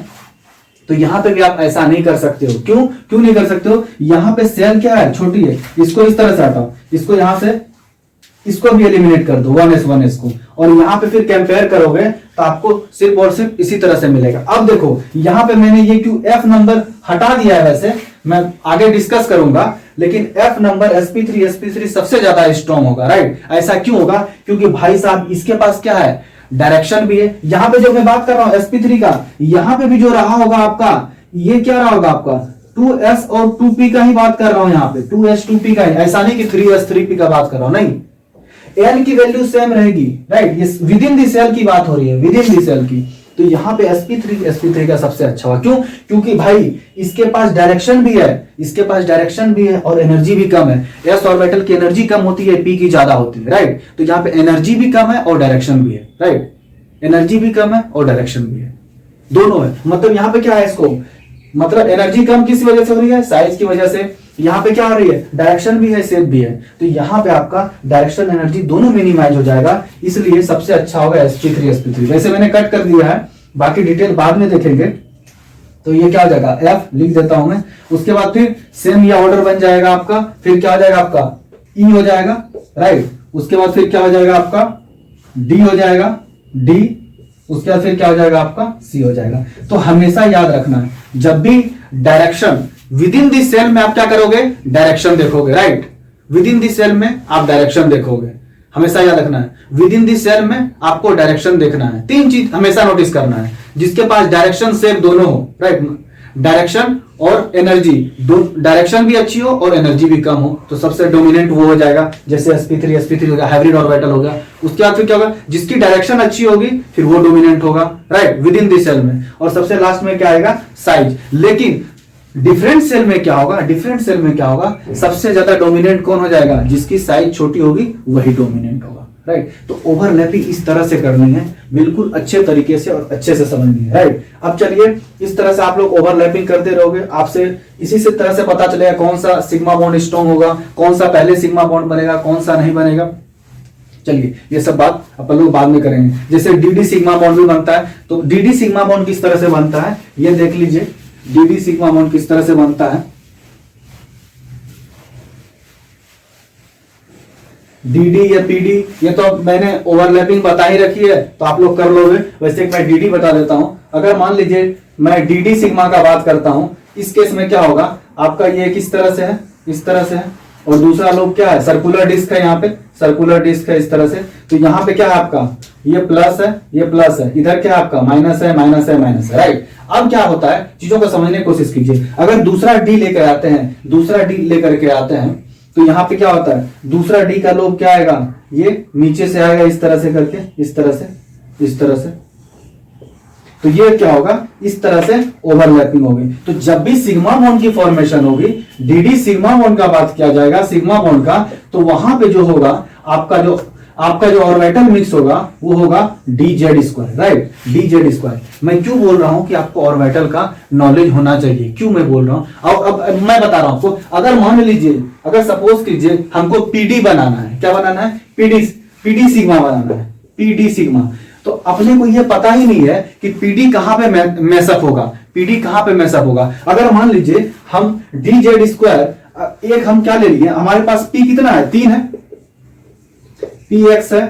तो यहां पे भी आप ऐसा नहीं कर सकते हो। क्यों नहीं कर सकते हो, यहां पे सेल क्या है, छोटी है, इसको इस तरह से हटाओ, इसको यहां से इसको भी एलिमिनेट कर दो 1s को, और यहां पे फिर कंपेयर करोगे तो आपको सिर्फ और सिर्फ इसी तरह से मिलेगा। अब देखो यहां पे मैंने ये क्यों F नंबर हटा दिया है, वैसे मैं आगे डिस्कस करूंगा, लेकिन F नंबर sp3 सबसे ज्यादा स्ट्रॉन्ग होगा, राइट। ऐसा क्यों होगा, क्योंकि भाई साहब इसके पास क्या है, डायरेक्शन भी है। यहां पे जो मैं बात कर रहा हूं sp3 का, यहां पे भी जो रहा होगा आपका, ये क्या रहा होगा आपका 2s और 2p का ही बात कर रहा हूं यहाँ पे, 2s 2p का ही, ऐसा नहीं कि 3s 3p का बात कर रहा हूं, नहीं, n की वैल्यू सेम रहेगी, राइट। ये विद इन दी सेल की बात हो रही है, विद इन दी सेल की। तो यहाँ पे sp3 का सबसे अच्छा हुआ, क्यों? क्योंकि भाई इसके पास डायरेक्शन भी है, इसके पास डायरेक्शन भी है और एनर्जी भी कम है। s ऑर्बिटल की एनर्जी कम होती है, p की ज्यादा होती है, राइट। तो यहाँ पे एनर्जी भी कम है और डायरेक्शन भी है, राइट। एनर्जी भी कम है और डायरेक्शन भी है, दोनों है। मतलब यहाँ पे क्या है, इसको मतलब एनर्जी कम किस वजह से हो रही है, साइज की वजह से। यहाँ पे क्या हो रही है, डायरेक्शन भी है, शेप भी है। तो यहाँ पे आपका डायरेक्शन एनर्जी दोनों मिनिमाइज हो जाएगा, इसलिए सबसे अच्छा होगा sp3 वैसे मैंने कट कर दिया है, बाकी डिटेल बाद में देखेंगे। तो ये क्या हो जाएगा, f लिख देता हूं मैं। उसके बाद फिर सेम ये ऑर्डर बन जाएगा आपका, फिर क्या हो जाएगा आपका E हो जाएगा, राइट। उसके बाद फिर क्या हो जाएगा आपका D हो जाएगा, D। उसके बाद फिर क्या हो जाएगा आपका C हो जाएगा। तो हमेशा याद रखना है, जब भी direction within this cell में आप क्या करोगे, डायरेक्शन देखोगे, right. Within this cell में आप डायरेक्शन देखोगे, हमेशा याद रखना है। विद इन दिस सेल में आपको डायरेक्शन देखना है। तीन चीज हमेशा नोटिस करना है, जिसके पास डायरेक्शन शेप दोनों हो, राइट। डायरेक्शन और एनर्जी, डायरेक्शन भी अच्छी हो और एनर्जी भी कम हो, तो सबसे डोमिनेंट वो हो जाएगा। जैसे sp3 हो गया, हाइब्रिड ऑर्बिटल हो गया। उसके बाद फिर क्या होगा, जिसकी डायरेक्शन अच्छी होगी फिर वो डोमिनेंट होगा, right, within this cell में। और सबसे लास्ट में क्या आएगा, साइज। लेकिन डिफरेंट सेल में क्या होगा, डिफरेंट सेल में क्या होगा, सबसे ज्यादा डोमिनेंट कौन हो जाएगा, जिसकी साइज छोटी होगी वही डोमिनेंट होगा, राइट। तो ओवरलैपिंग इस तरह से करनी है, बिल्कुल अच्छे तरीके से और अच्छे से समझनी है, राइट। अब चलिए इस तरह से आप लोग ओवरलैपिंग करते रहोगे, आपसे इसी से तरह से पता चलेगा कौन सा सिग्मा बॉन्ड स्ट्रॉन्ग होगा, कौन सा पहले सिग्मा बॉन्ड बनेगा, कौन सा नहीं बनेगा। चलिए ये सब बात अपन लोग बाद में करेंगे। जैसे dd सिग्मा बॉन्ड भी बनता है, तो dd सिग्मा बॉन्ड किस तरह से बनता है ये देख लीजिए। dd सिग्मा बॉन्ड किस तरह से बनता है, dd या pd, ये तो मैंने ओवरलैपिंग बता ही रखी है तो आप लोग कर लोगे। वैसे मैं dd बता देता हूं। अगर मान लीजिए मैं dd सिग्मा का बात करता हूं, इस केस में क्या होगा आपका, ये किस तरह से है, इस तरह से है, और दूसरा लोग क्या है, सर्कुलर डिस्क है, यहाँ पे सर्कुलर डिस्क है इस तरह से। तो यहाँ पे क्या है आपका, ये प्लस है, ये प्लस है, इधर क्या है आपका माइनस है, माइनस है, माइनस है, राइट। अब क्या होता है, चीजों को समझने की कोशिश कीजिए। अगर दूसरा डी लेकर आते हैं, दूसरा डी लेकर के आते हैं, तो यहाँ पे क्या होता है, दूसरा डी का लोब क्या आएगा, ये नीचे से आएगा इस तरह से करके, इस तरह से, इस तरह से। तो ये क्या होगा, इस तरह से ओवरलैपिंग होगी। तो जब भी सिग्मा बॉन्ड की फॉर्मेशन होगी, dd सिग्मा बॉन्ड का बात किया जाएगा, सिग्मा बॉन्ड का, तो वहां पे जो होगा आपका जो ऑर्बिटल मिक्स होगा वो होगा dz², राइट, dz²। मैं क्यों बोल रहा हूं कि आपको ऑर्बिटल का नॉलेज होना चाहिए, क्यों मैं बोल रहा हूं, अब मैं बता रहा हूं आपको। अगर मान लीजिए, अगर सपोज कीजिए हमको pd बनाना है, क्या बनाना है, pd सिग्मा बनाना है, pd सिग्मा। तो अपने को ये पता ही नहीं है कि pd कहां पे मैसअप होगा, pd कहां पे मैसअप होगा। अगर मान लीजिए हम dz², एक हम क्या ले लिए, हमारे पास p कितना है, 3 है, px है,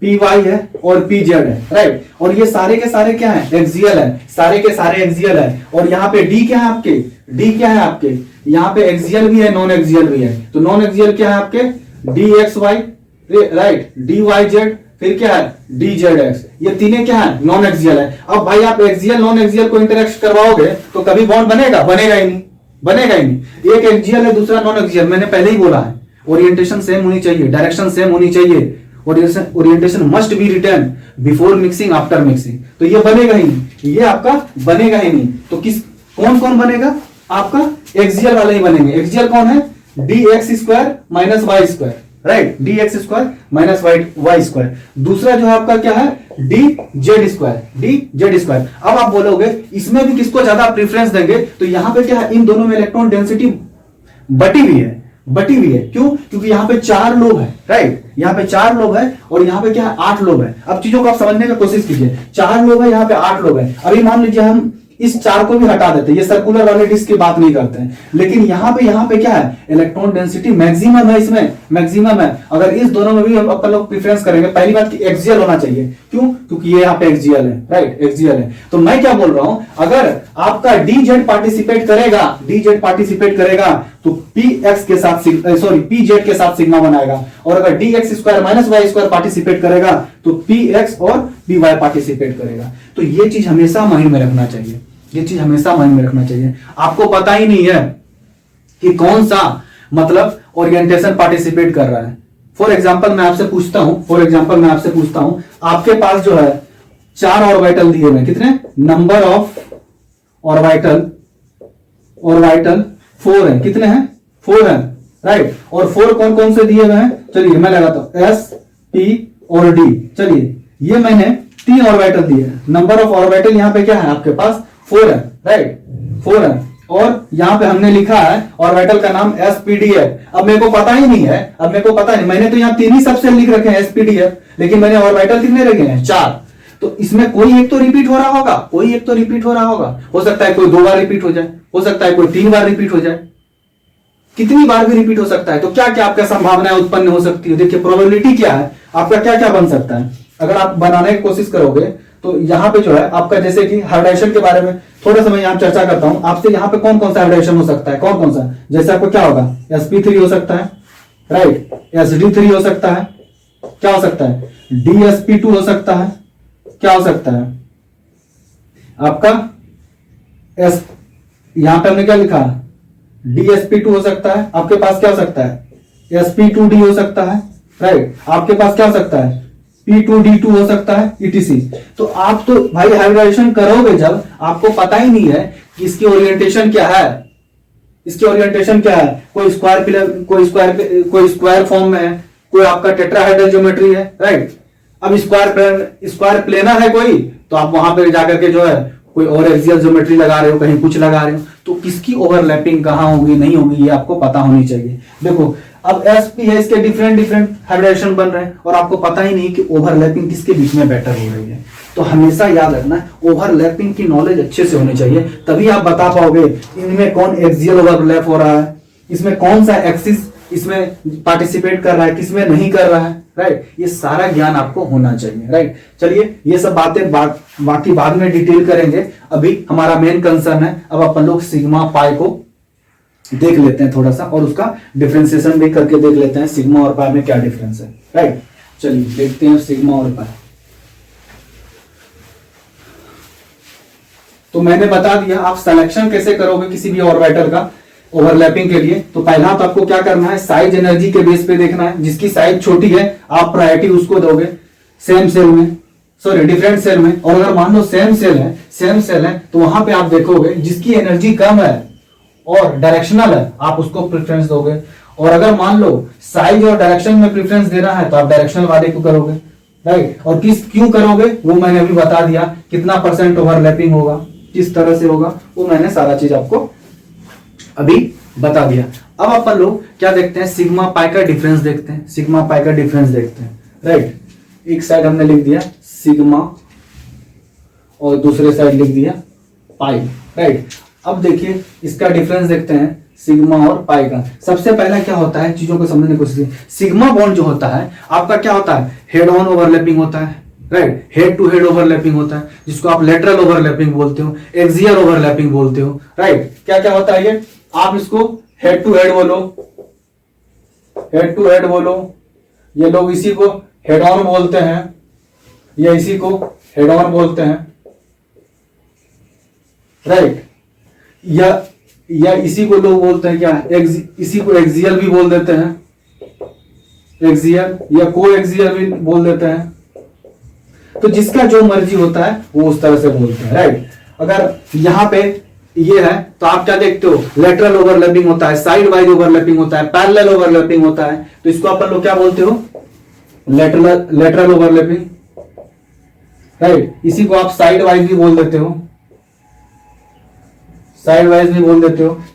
py है और pz है, राइट। और ये सारे के सारे क्या है, एक्सियल है, सारे के सारे एक्सियल है। और यहाँ पे d क्या है आपके, d क्या है आपके, यहाँ पे एक्सियल भी है, नॉन एक्सियल भी है। तो नॉन एक्सियल क्या है आपके, dxy, राइट, dyz, फिर क्या है dzx। ये तीनों क्या है, नॉन एक्सियल है। अब भाई आप एक्सियल नॉन एक्सियल को इंटरेक्ट करवाओगे तो कभी बॉन्ड बनेगा, बनेगा ही नहीं, बनेगा ही नहीं। एक एक्सियल है, दूसरा नॉन एक्सियल, मैंने पहले ही बोला है। ओरिएंटेशन सेम होनी चाहिए, डायरेक्शन सेम होनी चाहिए, orientation must be return before mixing, after mixing. तो ये बनेगा ही नहीं, ये आपका बनेगा ही नहीं। तो कौन कौन बनेगा, आपका एक्सियल वाले ही बनेंगे। एक्सियल कौन है, dx² minus y², right, dx² minus y²। दूसरा जो है आपका क्या है, dz²। अब आप बोलोगे इसमें भी किसको ज्यादा प्रेफरेंस देंगे, तो यहां पे क्या है, इन दोनों में इलेक्ट्रॉन डेंसिटी बटी हुई है, क्यों, क्योंकि यहाँ पे 4 लोब है, राइट, यहाँ पे 4 लोब है और यहाँ पे क्या है, 8 लोब है। अब चीजों को आप समझने की कोशिश कीजिए, 4 लोब है, यहाँ पे 8 लोब है। अभी मान लीजिए हम इस 4 को भी हटा देते हैं, ये सर्कुलर वाले डिस्क की बात नहीं करते हैं, लेकिन यहाँ पे क्या है, इलेक्ट्रॉन डेंसिटी मैक्सिमम है, इसमें मैक्सिमम है। अगर इस दोनों में भी हम अपन लोग प्रेफरेंस करेंगे, पहली बात कि एक्सियल होना चाहिए, क्यों, क्योंकि ये यहाँ पे एक्सियल है, राइट, एक्सियल है। तो मैं क्या बोल रहा हूं, अगर आपका dz पार्टिसिपेट करेगा तो px के साथ pz के साथ सिग्मा बनाएगा, और अगर dx² माइनस y² पार्टिसिपेट करेगा तो px और py पार्टिसिपेट करेगा। तो ये चीज हमेशा माइंड में रखना चाहिए। ये चीज हमेशा माइंड में रखना चाहिए। आपको पता ही नहीं है कि कौन सा मतलब ओरिएंटेशन पार्टिसिपेट कर रहा है। फॉर एग्जाम्पल मैं आपसे पूछता हूं, आपके पास जो है 4 ऑर्बिटल दिए हुए हैं, कितने? नंबर ऑफ ऑर्बिटल 4 है, कितने हैं? 4 है, राइट। और 4 कौन कौन से दिए हुए हैं? चलिए मैं लगाता हूं S, P और D। चलिए ये मैंने 3 ऑर्बिटल दिए हैं। नंबर ऑफ ऑर्बिटल यहाँ पे क्या है आपके पास? 4 है, राइट, 4 है। और यहाँ पे हमने लिखा है ऑर्बिटल का नाम SPD है। अब मेरे को पता ही नहीं है, मैंने तो यहाँ 3 ही सबसे लिख रखे हैं SPD है, लेकिन मैंने ऑर्बिटल कितने रखे हैं? 4। तो इसमें कोई एक तो रिपीट हो रहा होगा, हो सकता है कोई 2 बार रिपीट हो जाए, हो सकता है कोई 3 बार रिपीट हो जाए, कितनी बार भी रिपीट हो सकता है। तो क्या क्या आपका संभावनाएं उत्पन्न हो सकती है? देखिए प्रोबेबिलिटी क्या है आपका, क्या क्या बन सकता है अगर आप बनाने की कोशिश करोगे। तो यहाँ पे जो है आपका, जैसे कि हाइब्रिडेशन के बारे में थोड़ा सा मैं यहाँ चर्चा करता हूं आपसे। यहाँ पे कौन कौन सा हाइब्रिडेशन हो सकता है, कौन कौन सा? जैसे आपको क्या होगा? sp3 हो सकता है, राइट, sd3 हो सकता है, क्या हो सकता है? dsp2 हो सकता है, क्या हो सकता है आपका यहां पे हमने क्या लिखा? dsp2 हो सकता है। आपके पास क्या हो सकता है? sp2d हो सकता है, राइट। आपके पास क्या हो सकता है? p2d2 हो सकता है, etc। तो आप तो भाई हाइब्रिडेशन करोगे जब, आपको पता ही नहीं है कि इसकी ओरिएंटेशन क्या है, कोई स्क्वायर फॉर्म में है, कोई आपका टेट्राहेड्रल ज्योमेट्री है, राइट। अब स्क्वायर प्लेनर है कोई, तो आप वहां पे जाकर के जो है कोई और एक्सियल ज्योमेट्री लगा रहे हो, कहीं कुछ लगा रहे हो, तो किसकी ओवरलैपिंग कहां होगी, नहीं होगी, ये आपको पता होनी चाहिए। देखो अब SP है, इसके डिफरेंट हाइब्रिडेशन बन रहे हैं और आपको पता ही नहीं कि ओवरलैपिंग किसके बीच में बेटर हो रही है। तो हमेशा याद रखना ओवरलैपिंग की नॉलेज अच्छे से होनी चाहिए, तभी आप बता पाओगे इनमें कौन एक्सियल ओवरलैप हो रहा है, इसमें कौन सा एक्सिस इसमें पार्टिसिपेट कर रहा है, किसमें नहीं कर रहा है, राइट। ये सारा ज्ञान आपको होना चाहिए, राइट। चलिए ये सब बातें बाकी बाद में डिटेल करेंगे। अभी हमारा मेन कंसर्न है, अब अपन लोग सिग्मा पाई को देख लेते हैं थोड़ा सा, और उसका डिफरेंशिएशन भी करके देख लेते हैं सिग्मा और पाई में क्या डिफरेंस है, राइट। चलिए देखते हैं सिग्मा और पाई। तो मैंने बता दिया आप सिलेक्शन कैसे करोगे किसी भी ऑर्बिटल का ओवरलैपिंग के लिए। तो पहला तो आपको क्या करना है, साइज एनर्जी के बेस पे देखना है। जिसकी साइज छोटी है आप प्रायोरिटी उसको दोगे सेम सेल में, सॉरी डिफरेंट सेल में। और अगर मान लो सेम सेल है तो वहां पे आप देखोगे जिसकी एनर्जी कम है और डायरेक्शनल है आप उसको प्रेफरेंस दोगे। और अगर मान लो साइज और डायरेक्शन में प्रेफरेंस देना है तो आप डायरेक्शनल वाले को करोगे, राइट। और क्यों करोगे वो मैंने अभी बता दिया, कितना % ओवरलैपिंग होगा, किस तरह से होगा, वो मैंने सारा चीज आपको अभी बता दिया। अब अपन लोग क्या देखते हैं, सिग्मा पाई का डिफरेंस देखते हैं, राइट। एक साइड हमने लिख दिया सिग्मा और दूसरे साइड लिख दिया पाई, राइट। अब देखिए इसका डिफरेंस देखते हैं सिग्मा और पाई का। सबसे पहला क्या होता है, चीजों को समझने की कोशिश करें। सिग्मा बॉन्ड जो होता है आपका क्या होता है, हेड ऑन ओवरलैपिंग होता है, right. Head to head overlapping होता है, जिसको आप लेटरल ओवरलैपिंग बोलते हो, एक्सियल ओवरलैपिंग बोलते हो, राइट। क्या क्या होता है ये, आप इसको हेड टू हेड बोलो, ये लोग इसी को हेड ऑन बोलते हैं, ये इसी को हेड ऑन बोलते हैं, राइट। या इसी को लोग बोलते हैं क्या, इसी को एक्सियल भी बोल देते हैं, एक्सियल या को एक्सियल भी बोल देते हैं। तो जिसका जो मर्जी होता है वो उस तरह से बोलते हैं, राइट। अगर यहां पे ये है तो आप क्या देखते हो, लेटरल ओवरलैपिंग होता है, साइड वाइज ओवरलैपिंग होता है, पैरेलल ओवरलैपिंग होता है। तो इसको अपन लोग क्या बोलते हो, लेटरल ओवरलैपिंग, राइट। इसी को आप साइड वाइज भी बोल देते हो,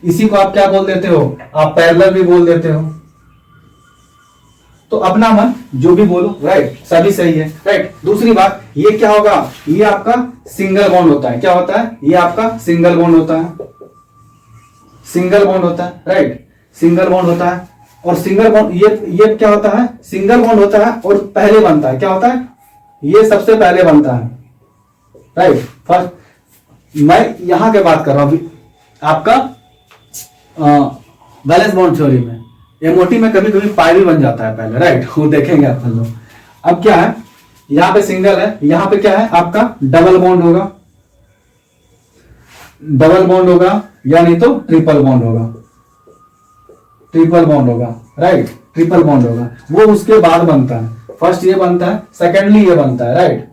इसी को आप क्या बोल देते हो, आप पैरेलल भी बोल देते हो। तो अपना मन जो भी बोलो, राइट, सभी सही है, राइट। दूसरी बात ये क्या होगा, ये आपका सिंगल बॉन्ड होता है, क्या होता है, ये आपका सिंगल बॉन्ड होता है, राइट, सिंगल बॉन्ड होता है। और सिंगल बॉन्ड ये क्या होता है, सिंगल बॉन्ड होता है और पहले बनता है, क्या होता है, ये सबसे पहले बनता है, राइट। फर्स्ट मैं यहां के बात कर रहा हूं आपका बैलेंस बॉन्ड थ्योरी में। एमओटी में कभी कभी पाई भी बन जाता है पहले, राइट, वो देखेंगे आप लोग। अब क्या है, यहां पे सिंगल है, यहां पे क्या है आपका डबल बॉन्ड होगा, डबल बॉन्ड होगा या नहीं तो ट्रिपल बॉन्ड होगा, ट्रिपल बॉन्ड होगा, राइट, ट्रिपल बॉन्ड होगा, वो उसके बाद बनता है। फर्स्ट ये बनता है, सेकेंडली ये बनता है, राइट,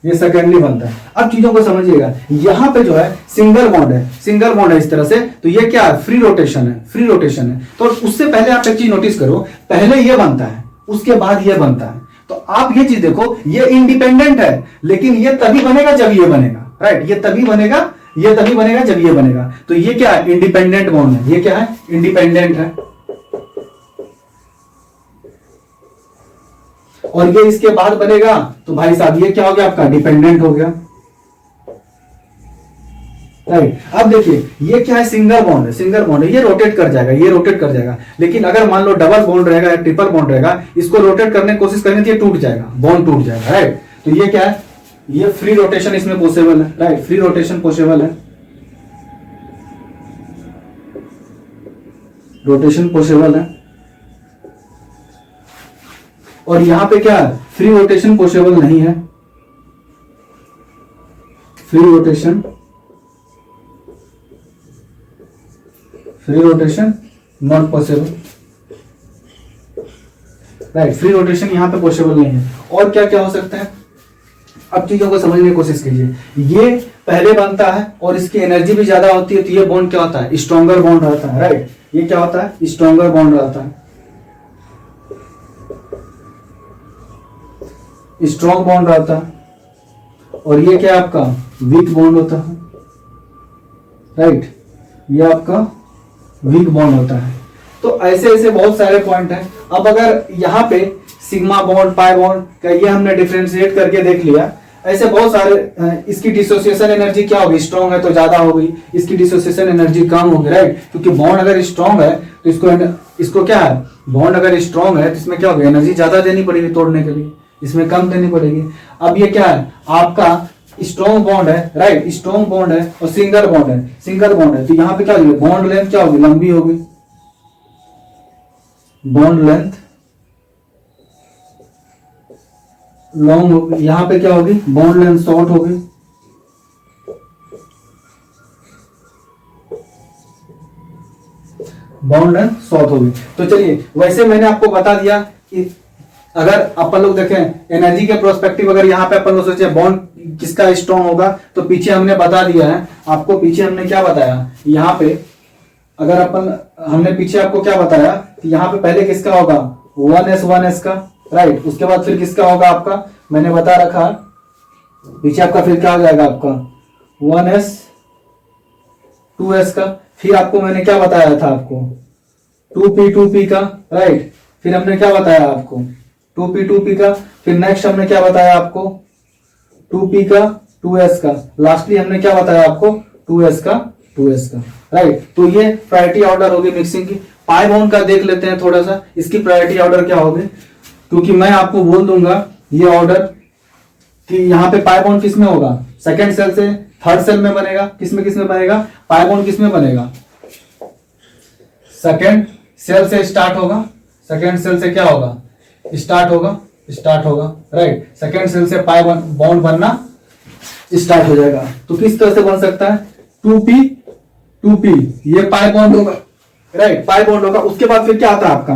ये सेकेंडली बनता है। अब चीजों को समझिएगा, यहां पे जो है सिंगल बॉन्ड है, सिंगल बॉन्ड है इस तरह से, तो ये क्या है, फ्री रोटेशन है, फ्री रोटेशन है। तो उससे पहले आप एक चीज नोटिस करो, पहले ये बनता है उसके बाद ये बनता है। तो आप ये चीज देखो, ये इंडिपेंडेंट है, लेकिन ये तभी बनेगा जब ये बनेगा, राइट, ये तभी बनेगा, ये तभी बनेगा जब ये बनेगा। तो ये क्या है, इंडिपेंडेंट बॉन्ड है, ये क्या है, इंडिपेंडेंट है। और ये इसके बाद बनेगा तो भाई साहब ये क्या हो गया आपका, डिपेंडेंट हो गया, राइट। अब देखिए ये क्या है, सिंगल बॉन्ड है, सिंगल बॉन्ड है, ये रोटेट कर जाएगा, ये रोटेट कर जाएगा। लेकिन अगर मान लो डबल बॉन्ड रहेगा या ट्रिपल बॉन्ड रहेगा, इसको रोटेट करने की कोशिश करेंगे तो ये टूट जाएगा, बॉन्ड टूट जाएगा, राइट। तो ये क्या है, ये फ्री रोटेशन इसमें पॉसिबल है, राइट, फ्री रोटेशन पॉसिबल है, रोटेशन पॉसिबल है। और यहां पे क्या है, फ्री रोटेशन पॉसिबल नहीं है, free rotation, free rotation not possible, right, free rotation यहां पे पॉसिबल नहीं है। और क्या क्या हो सकता है, अब चीजों को समझने की कोशिश कीजिए। ये पहले बनता है और इसकी एनर्जी भी ज्यादा होती है, तो ये बॉन्ड क्या होता है, स्ट्रॉन्गर बॉन्ड रहता है, राइट, ये क्या होता है, स्ट्रॉन्गर बॉन्ड रहता है, स्ट्रॉन्ग बॉन्ड रहता है। और ये क्या आपका वीक बॉन्ड होता है, राइट, ये आपका वीक बॉन्ड होता है। तो ऐसे ऐसे बहुत सारे पॉइंट हैं। अब अगर यहाँ पे सिग्मा बॉन्ड, पाई बॉन्ड का ये हमने डिफरेंशिएट करके देख लिया, ऐसे बहुत सारे, इसकी डिसोसिएशन एनर्जी क्या होगी, स्ट्रॉन्ग है तो ज्यादा होगी, इसकी डिसोसिएशन एनर्जी कम होगी, राइट, क्योंकि बॉन्ड अगर स्ट्रॉन्ग है तो इसको क्या है, बॉन्ड अगर स्ट्रॉन्ग है तो इसमें क्या होगा, एनर्जी ज्यादा देनी पड़ेगी तोड़ने के लिए, इसमें कम देनी पड़ेगी। अब ये क्या है, आपका स्ट्रॉन्ग बॉन्ड है, राइट, स्ट्रॉन्ग बॉन्ड है और सिंगल बॉन्ड है, सिंगल बॉन्ड है, तो यहाँ पे क्या होगी, बॉन्ड लेंथ क्या होगी, लंबी होगी, बॉन्ड लेंथ लॉन्ग होगी, यहाँ पे क्या होगी, बॉन्ड लेंथ शॉर्ट होगी, बॉन्ड लेंथ शॉर्ट होगी। तो चलिए, वैसे मैंने आपको बता दिया कि अगर अपन लोग देखें एनर्जी के प्रोस्पेक्टिव, अगर यहाँ पे अपन लोग सोचे बॉन्ड किसका स्ट्रॉन्ग होगा, तो पीछे हमने बता दिया है आपको, पीछे हमने क्या बताया, यहाँ पे अगर हमने पीछे आपको क्या बताया कि यहाँ पे पहले किसका होगा, 1s का, राइट, उसके बाद फिर किसका होगा आपका, मैंने बता रखा पीछे आपका फिर क्या हो जाएगा आपका 1s 2s का, फिर आपको मैंने क्या बताया था आपको 2p का, राइट, फिर हमने क्या बताया आपको 2p का, फिर नेक्स्ट हमने क्या बताया आपको 2p का 2s का, लास्टली हमने क्या बताया आपको 2s का, राइट। तो ये प्रायोरिटी ऑर्डर होगी मिक्सिंग की। पाई बॉन्ड का देख लेते हैं थोड़ा सा, इसकी प्रायोरिटी ऑर्डर क्या होगी, क्योंकि मैं आपको बोल दूंगा ये ऑर्डर कि यहाँ पे पाई बॉन्ड किसमें होगा, सेकेंड सेल से थर्ड सेल में बनेगा, किसमें बनेगा, पाई बॉन्ड किसमें बनेगा, सेकेंड सेल से स्टार्ट होगा, सेकेंड सेल से क्या होगा, स्टार्ट होगा, राइट, सेकेंड सेल से पाई बॉन्ड बनना स्टार्ट हो जाएगा। तो किस तरह से बन सकता है, 2p ये पाई बॉन्ड होगा, राइट, पाई बॉन्ड होगा। उसके बाद फिर क्या आता है आपका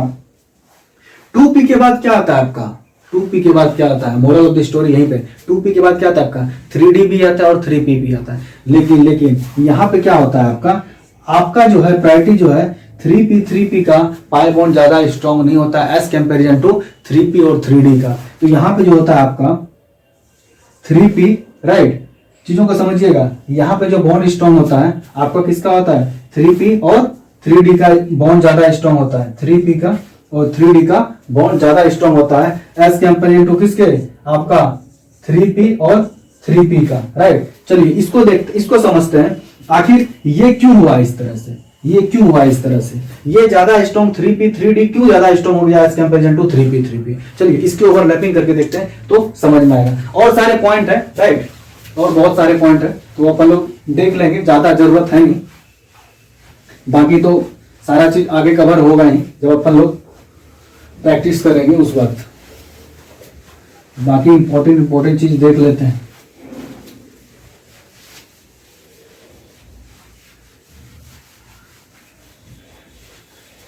2p के बाद क्या आता है आपका, 2p के बाद क्या आता है, मोरल ऑफ द स्टोरी यहीं पे, 2p के बाद क्या आता है आपका 3d भी आता है और 3p भी आता है। लेकिन यहाँ पे क्या होता है आपका जो है प्रायोरिटी जो है 3p का पाई बॉन्ड ज्यादा स्ट्रॉन्ग नहीं होता है एज कंपेरिजन टू 3p और 3d का। तो यहाँ पे जो होता है आपका 3p, राइट, चीजों को समझिएगा, यहाँ पे जो बॉन्ड स्ट्रॉन्ग होता है आपका किसका होता है 3p और 3d का बॉन्ड ज्यादा स्ट्रॉन्ग होता है, 3p का और 3d का बॉन्ड ज्यादा स्ट्रॉन्ग होता है एज कंपेरिजन टू किसके, आपका 3p और 3p का, राइट। चलिए इसको समझते हैं, आखिर ये क्यों हुआ इस तरह से, ये ज्यादा स्ट्रॉन्ग 3p 3d क्यों ज्यादा स्ट्रॉन्ग हो गया एज कंपेरिजन टू 3p। चलिए इसके ओवरलैपिंग करके देखते हैं तो समझ में आएगा। और सारे पॉइंट है, राइट, और बहुत सारे पॉइंट है तो अपन लोग देख लेंगे, ज्यादा जरूरत है नहीं, बाकी तो सारा चीज आगे कवर होगा ही जब अपन लोग प्रैक्टिस करेंगे उस वक्त। बाकी इंपॉर्टेंट चीज देख लेते हैं।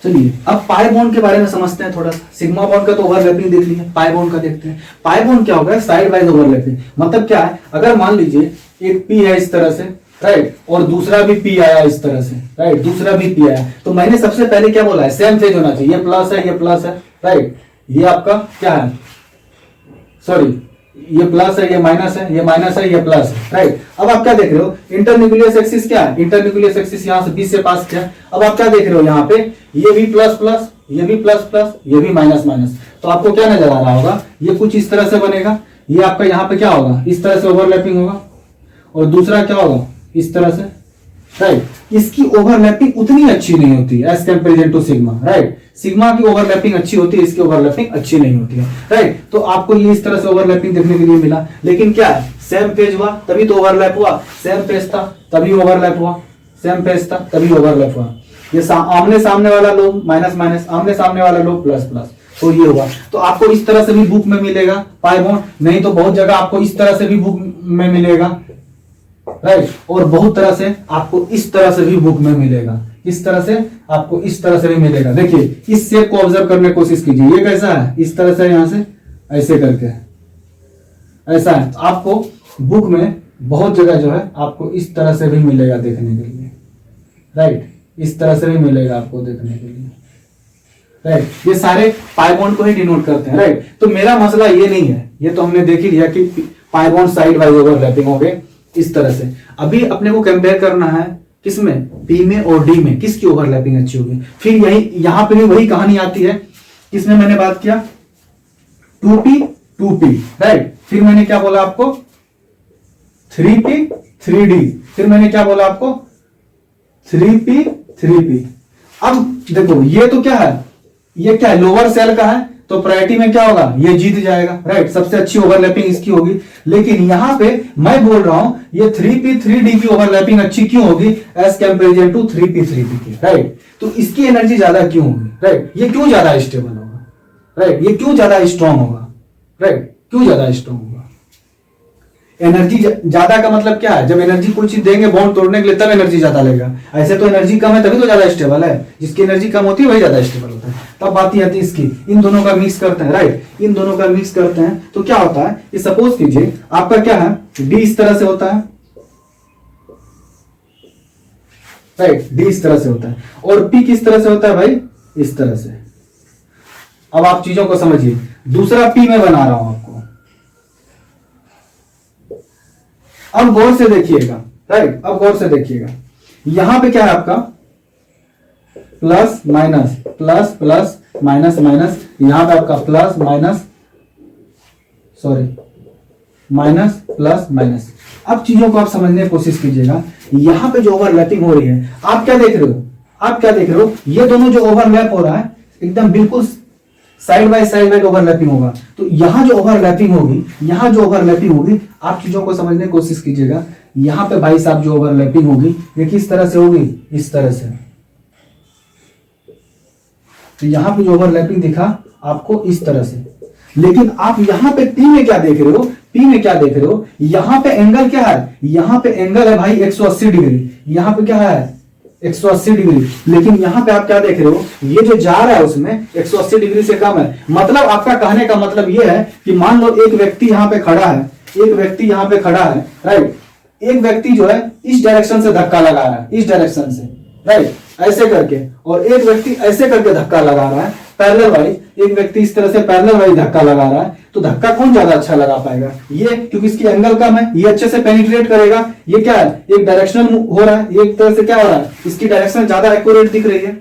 चलिए अब पाई बॉन्ड के बारे में समझते हैं थोड़ा सा। सिग्मा बॉन्ड का तो ओवरलैपिंग देख लिया, पाई बॉन्ड का देखते हैं। पाई बॉन्ड क्या होगा? Side wise overlapping. मतलब क्या है, अगर मान लीजिए एक पी है इस तरह से, राइट, और दूसरा भी पी आया इस तरह से, राइट, दूसरा भी पी आया, तो मैंने सबसे पहले क्या बोला है? सेम फेज होना चाहिए। ये प्लस है, ये प्लस है, राइट, ये आपका क्या है, सॉरी, ये प्लस है, ये माइनस है, ये माइनस है, ये प्लस है, राइट। अब आप क्या देख रहे हो? इंटरन्यूक्लियस एक्सिस क्या है? इंटरन्यूक्लियस एक्सिस यहाँ से बीच से पास किया। अब आप क्या देख रहे हो? यहाँ पे ये भी प्लस प्लस, ये भी प्लस प्लस, ये भी माइनस माइनस। तो आपको क्या नजर आ रहा होगा? ये कुछ इस तरह से बनेगा। ये आपका यहाँ पे क्या होगा? इस तरह से ओवरलैपिंग होगा। और दूसरा क्या होगा? इस तरह से, राइट। इसकी ओवरलैपिंग उतनी अच्छी नहीं होती है as comparison to sigma, right. Sigma की ओवरलैपिंग अच्छी होती है, इसकी ओवरलैपिंग अच्छी नहीं होती है, राइट। तो आपको ये इस तरह से ओवरलैपिंग देखने के लिए मिला। लेकिन क्या है? सेम पेज हुआ तभी तो ओवरलैप हुआ, सेम पेज था तभी ओवरलैप हुआ, सेम पेज था तभी ओवरलैप हुआ। ये आमने सामने वाला लोग माइनस माइनस, आमने सामने वाला लोग प्लस प्लस, तो ये हुआ। तो आपको इस तरह से भी बुक में मिलेगा पाई बॉन्ड, नहीं तो बहुत जगह आपको इस तरह से भी बुक में मिलेगा, राइट। और बहुत तरह से आपको इस तरह से भी बुक में मिलेगा, इस तरह से आपको इस तरह से भी मिलेगा। देखिए इस शेप को ऑब्जर्व करने की कोशिश कीजिए। ये कैसा है? इस तरह से, यहां से ऐसे करके ऐसा है। तो आपको बुक में बहुत जगह जो है आपको इस तरह से भी मिलेगा देखने के लिए, राइट। इस तरह से भी मिलेगा आपको देखने के लिए, राइट। ये सारे पाई बॉन्ड को ही डिनोट करते हैं, राइट। तो मेरा मसला ये नहीं है, ये तो हमने देख ही लिया कि pi bond side wise overlapping हो गए इस तरह से। अभी अपने को कंपेयर करना है किसमें? पी में और डी में, किसकी ओवरलैपिंग अच्छी होगी। फिर यही यहां पे भी वही कहानी आती है। किसमें मैंने बात किया? 2p 2p, right. फिर मैंने क्या बोला आपको? 3p 3d। फिर मैंने क्या बोला आपको? 3p 3p। अब देखो ये तो क्या है? ये क्या है? लोअर सेल का है, तो प्रायोरिटी में क्या होगा? ये जीत जाएगा, राइट। सबसे अच्छी ओवरलैपिंग इसकी होगी। लेकिन यहां पे मैं बोल रहा हूं ये 3p 3d की ओवरलैपिंग अच्छी क्यों होगी as comparison to 3p 3p की, राइट। तो इसकी एनर्जी ज्यादा क्यों होगी, राइट। ये क्यों ज्यादा स्टेबल होगा, राइट। ये क्यों ज्यादा स्ट्रांग होगा, राइट। क्यों ज्यादा स्ट्रांग होगा? एनर्जी ज्यादा का मतलब क्या है? जब एनर्जी कोई चीज देंगे बॉन्ड तोड़ने के लिए तब एनर्जी ज्यादा लेगा। ऐसे तो एनर्जी कम है तभी तो ज्यादा स्टेबल है। जिसकी एनर्जी कम होती है वही ज्यादा स्टेबल होता है। तब बात आती है इसकी, इन दोनों का मिक्स करते हैं, राइट। इन दोनों का मिक्स करते हैं तो क्या होता है? ये सपोज कीजिए आपका क्या है? डी इस तरह से होता है, राइट। डी इस तरह से होता है और पी किस तरह से होता है भाई? इस तरह से। अब आप चीजों को समझिए। दूसरा पी में बना रहा हूं आपको, अब गौर से देखिएगा, राइट। अब गौर से देखिएगा, यहां पे क्या है आपका? Plus minus plus plus minus minus, यहां पे आपका plus minus, sorry, minus plus minus. अब चीजों को आप समझने की कोशिश कीजिएगा। यहां पे जो ओवरलैपिंग हो रही है, आप क्या देख रहे हो? आप क्या देख रहे हो? ये दोनों जो ओवरलैप हो रहा है एकदम बिल्कुल साइड बाय साइड ओवरलैपिंग होगा। तो यहां जो ओवरलैपिंग होगी, यहां जो ओवरलैपिंग होगी, आप चीजों को समझने की कोशिश कीजिएगा। यहां पे भाई साहब जो ओवरलैपिंग होगी ये किस तरह से होगी? इस तरह से। तो यहां पे जो ओवरलैपिंग दिखा आपको इस तरह से। लेकिन आप यहां पे पी में क्या देख रहे हो? पी में क्या देख रहे हो? यहां पे एंगल क्या है? यहां पे एंगल है भाई 180 डिग्री। यहां पे क्या है? 180 डिग्री। लेकिन यहां पे आप क्या देख रहे हो? ये जो जा रहा है उसमें 180 डिग्री से कम है। मतलब आपका कहने का मतलब ये है कि मान लो एक व्यक्ति यहां पे खड़ा है, एक व्यक्ति यहां पे खड़ा है, राइट। एक व्यक्ति जो है इस डायरेक्शन से धक्का लगा रहा है, इस डायरेक्शन से, राइट, ऐसे करके, और एक व्यक्ति ऐसे करके धक्का लगा रहा है पैरेलल वाइज। एक व्यक्ति इस तरह से पैरेलल वाइज धक्का लगा रहा है। तो धक्का कौन ज्यादा अच्छा लगा पाएगा? ये, क्योंकि इसकी एंगल कम है, ये अच्छे से पेनिट्रेट करेगा। ये क्या है? एक डायरेक्शनल हो रहा है, ये एक तरह से क्या हो रहा है? इसकी डायरेक्शन ज्यादा एक्यूरेट दिख रही है,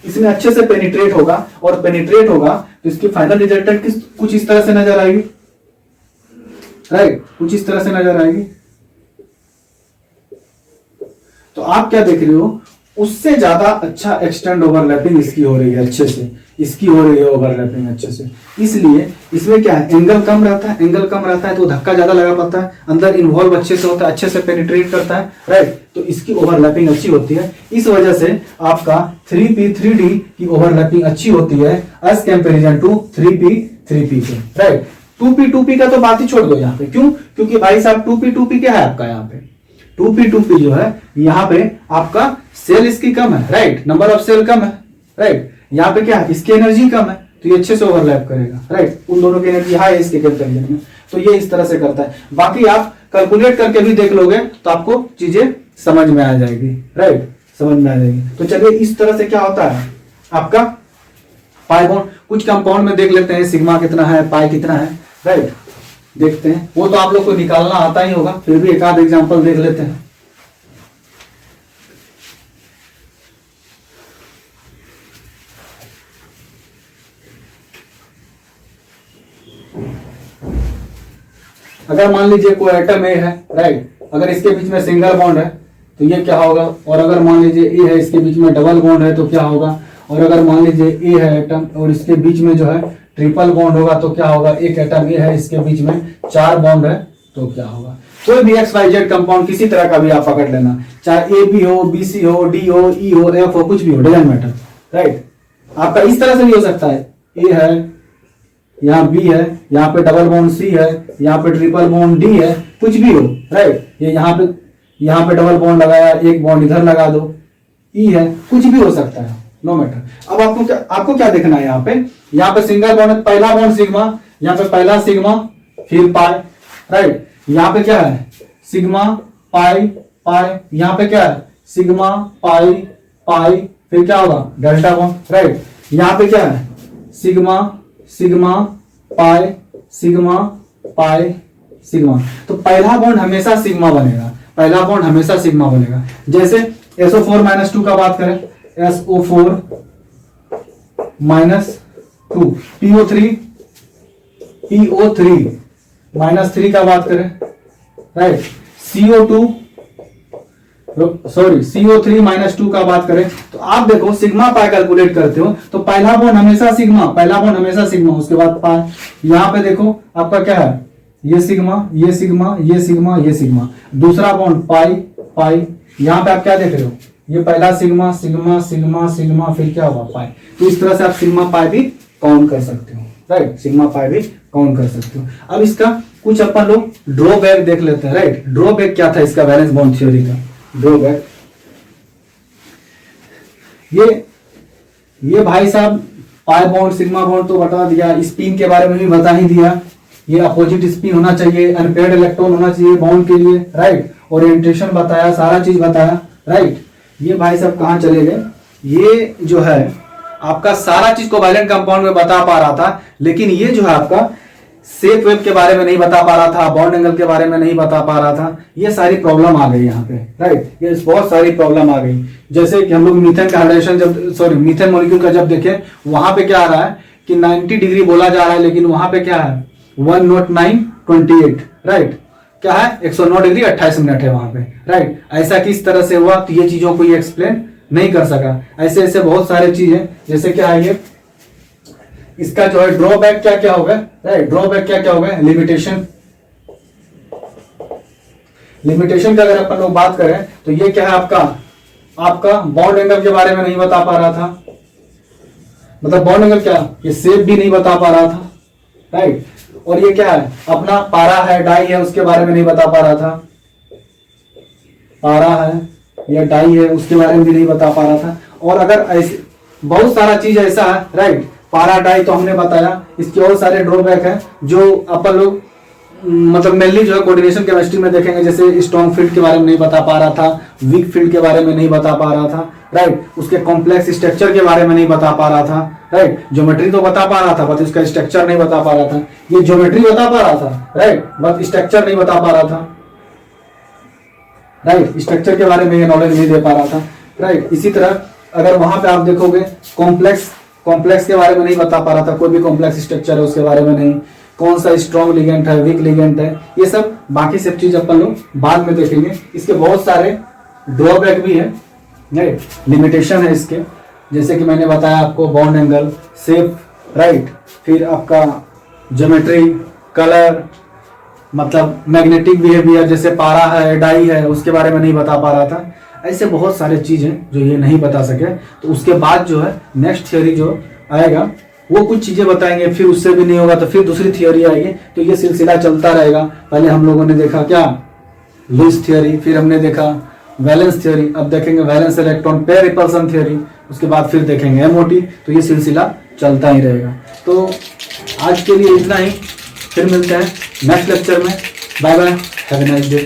इसमें अच्छे से पेनिट्रेट होगा। और पेनिट्रेट होगा तो इसकी फाइनल रिजल्टेंट कुछ इस तरह से नजर आएगी, राइट, कुछ इस तरह से नजर आएगी। तो आप क्या देख रहे हो? उससे ज्यादा अच्छा एक्सटेंड ओवरलैपिंग इसकी हो रही है, अच्छे से इसकी हो रही है ओवरलैपिंग अच्छे से। इसलिए इसमें क्या है? एंगल कम रहता है, एंगल कम रहता है तो धक्का ज्यादा लगा पाता है, अंदर इन्वॉल्व अच्छे से होता है, अच्छे से पेनिट्रेट करता है, राइट। तो इसकी ओवरलैपिंग अच्छी होती है। इस वजह से आपका 3p 3d की ओवरलैपिंग अच्छी होती है as comparison to 3p 3p के, राइट। 2p 2p का तो बात ही छोड़ दो यहाँ पे। क्यों? क्योंकि भाई साहब 2p 2p क्या है आपका? यहाँ पे 2p 2p जो है यहाँ पे आपका सेल इसकी कम है, राइट, नंबर ऑफ सेल कम है, राइट। यहाँ पे क्या है, इसकी एनर्जी कम है तो ये अच्छे से ओवरलैप करेगा, राइट। उन दोनों की एनर्जी हाई है इसके कंपेरिजन में, तो ये इस तरह से करता है। बाकी आप कैलकुलेट करके भी देख लोगे तो आपको चीजें समझ में आ जाएगी, राइट, समझ में आ जाएगी। तो चलिए इस तरह से क्या होता है आपका पाई बॉन्ड। कुछ कंपाउंड में देख लेते हैं सिग्मा कितना है, पाई कितना है, राइट, देखते हैं। वो तो आप लोग को निकालना आता ही होगा, फिर भी एक आध एग्जांपल देख लेते हैं। अगर मान लीजिए कोई एटम ए है, राइट, अगर इसके बीच में सिंगल बॉन्ड है तो ये क्या होगा, और अगर मान लीजिए ए है इसके बीच में डबल बॉन्ड है तो क्या होगा, और अगर मान लीजिए ए है एटम और इसके बीच में जो है ट्रिपल बॉन्ड होगा तो क्या होगा, एक एटम ए है इसके बीच में 4 बॉन्ड है तो क्या होगा। कोई भी एक्स वाई जेड कंपाउंड किसी तरह का भी आप पकड़ लेना, चाहे ए बी हो, बी सी हो, डी हो, ई हो, एफ हो, कुछ भी हो, डजंट मैटर, राइट। आपका इस तरह से भी हो सकता है, ए है, यहाँ बी है, यहाँ पे डबल बॉन्ड सी है, यहाँ पे ट्रिपल बॉन्ड डी है, कुछ भी हो, राइट। ये यहाँ पे डबल बॉन्ड लगाया, एक बॉन्ड इधर लगा दो, ई है, कुछ भी हो सकता है, नो मैटर। अब आपको क्या देखना है, यहाँ पे सिंगल बॉन्ड, पहला बॉन्ड सिग्मा, यहाँ पे पहला सिग्मा फिर पाई, राइट। यहाँ पे क्या है सिग्मा पाई पाई, यहाँ पे क्या है सिग्मा पाई पाई, फिर क्या होगा डेल्टा बॉन्ड, राइट। यहाँ पे क्या है sigma sigma pi sigma pi sigma. तो पहला बॉन्ड हमेशा सिग्मा बनेगा, पहला बॉन्ड हमेशा सिग्मा बनेगा। जैसे SO4-2 का बात करें, SO4-2, PO3-3 का बात करें, राइट, CO3-2 का बात करें तो आप देखो सिग्मा पाई कैलकुलेट करते हो तो पहला बॉन्ड हमेशा सिग्मा, उसके बाद पाई। यहाँ पे देखो आपका क्या है, ये सिग्मा ये सिग्मा ये सिग्मा ये सिग्मा, दूसरा बॉन्ड पाई पाई। यहाँ पे आप क्या देख रहे हो, ये पहला सिग्मा सिग्मा सिग्मा सिग्मा फिर क्या होगा पाई। तो इस तरह से आप सिग्मा पाई भी काउंट कर सकते हो, राइट, सिग्मा पाई भी काउंट कर सकते हो। अब इसका कुछ अपन लोग ड्रॉबैक देख लेते हैं, राइट। ड्रॉबैक क्या था इसका वैलेंस बॉन्ड थ्योरी का ड्रॉबैक, ये भाई साहब पाई बॉन्ड सिग्मा बॉन्ड तो बता दिया, स्पिन के बारे में भी बता ही दिया। ये अपोजिट स्पिन होना चाहिए, अनपेयर्ड इलेक्ट्रॉन होना चाहिए बॉन्ड के लिए, राइट। ओरिएंटेशन बताया, सारा चीज बताया, राइट। ये भाई साहब कहाँ चले गए, ये जो है आपका सारा चीज को वायलेंट कंपाउंड में बता पा रहा था, लेकिन ये जो है आपका शेप वेब के बारे में नहीं बता पा रहा था, बॉन्ड एंगल के बारे में नहीं बता पा रहा था। ये सारी प्रॉब्लम आ गई यहाँ पे, राइट, ये बहुत सारी प्रॉब्लम आ गई। जैसे कि हम लोग मीथेन का हाइड्रेशन मीथेन मॉलिक्यूल का जब देखें, वहां पे क्या आ रहा है कि 90 डिग्री बोला जा रहा है, लेकिन वहां पे क्या है 109.28, राइट, क्या है 109 डिग्री 28 मिनट है वहां पे, राइट। ऐसा किस तरह से हुआ, तो ये चीजों को ये एक्सप्लेन नहीं कर सका। ऐसे ऐसे बहुत सारे चीज है, जैसे क्या है ये इसका जो है ड्रॉबैक क्या क्या होगा, राइट, ड्रॉबैक क्या क्या होगा, लिमिटेशन का अगर अपन लोग बात करें तो ये क्या है आपका बॉन्ड एंगल के बारे में नहीं बता पा रहा था, मतलब बॉन्ड एंगल क्या, ये शेप भी नहीं बता पा रहा था, राइट। और ये क्या है अपना पारा है, डाई है, उसके बारे में नहीं बता पा रहा था, पारा है या डाई है उसके बारे में भी नहीं बता पा रहा था। और अगर ऐसे बहुत सारा चीज ऐसा है, राइट, पारा डाई तो हमने बताया, इसके और सारे ड्रॉबैक है जो अपन लोग मतलब मेनली जो है कोऑर्डिनेशन केमिस्ट्री में देखेंगे। जैसे स्ट्रॉन्ग फील्ड के बारे में नहीं बता पा रहा था, वीक फील्ड के बारे में नहीं बता पा रहा था, राइट, उसके कॉम्प्लेक्स स्ट्रक्चर के बारे में नहीं बता पा रहा था, राइट। ज्योमेट्री तो बता पा रहा था बट उसका स्ट्रक्चर नहीं बता पा रहा था। ये ज्योमेट्री बता पा रहा था, राइट, बट स्ट्रक्चर नहीं बता पा रहा था, राइट, स्ट्रक्चर के बारे में ये नॉलेज नहीं दे पा रहा था, राइट। इसी तरह अगर वहां पे आप देखोगे कॉम्प्लेक्स के बारे में नहीं बता पा रहा था, कोई भी कॉम्प्लेक्स स्ट्रक्चर है उसके बारे में नहीं, कौन सा स्ट्रॉन्ग लिगेंड है, वीक लिगेंड है, ये सब बाकी सब चीज अपन लोग बाद में देखेंगे। इसके बहुत सारे ड्रॉबैक भी है, राइट, लिमिटेशन है इसके, जैसे कि मैंने बताया आपको बॉन्ड एंगल, शेप, राइट, फिर आपका ज्योमेट्री, कलर, मतलब मैग्नेटिक बिहेवियर, जैसे पारा है, डाई है, उसके बारे में नहीं बता पा रहा था। ऐसे बहुत सारे चीज हैं जो ये नहीं बता सके। तो उसके बाद जो है नेक्स्ट थियोरी जो आएगा वो कुछ चीजें बताएंगे, फिर उससे भी नहीं होगा तो फिर दूसरी थियोरी आएगी। तो ये सिलसिला चलता रहेगा। पहले हम लोगों ने देखा क्या लुईस थियोरी, फिर हमने देखा वैलेंस थियोरी, अब देखेंगे valence electron pair repulsion theory, उसके बाद फिर देखेंगे एमओटी, तो ये सिलसिला चलता ही रहेगा। तो आज के लिए इतना ही, फिर मिलते हैं नेक्स्ट लेक्चर में। Bye bye, have a nice day.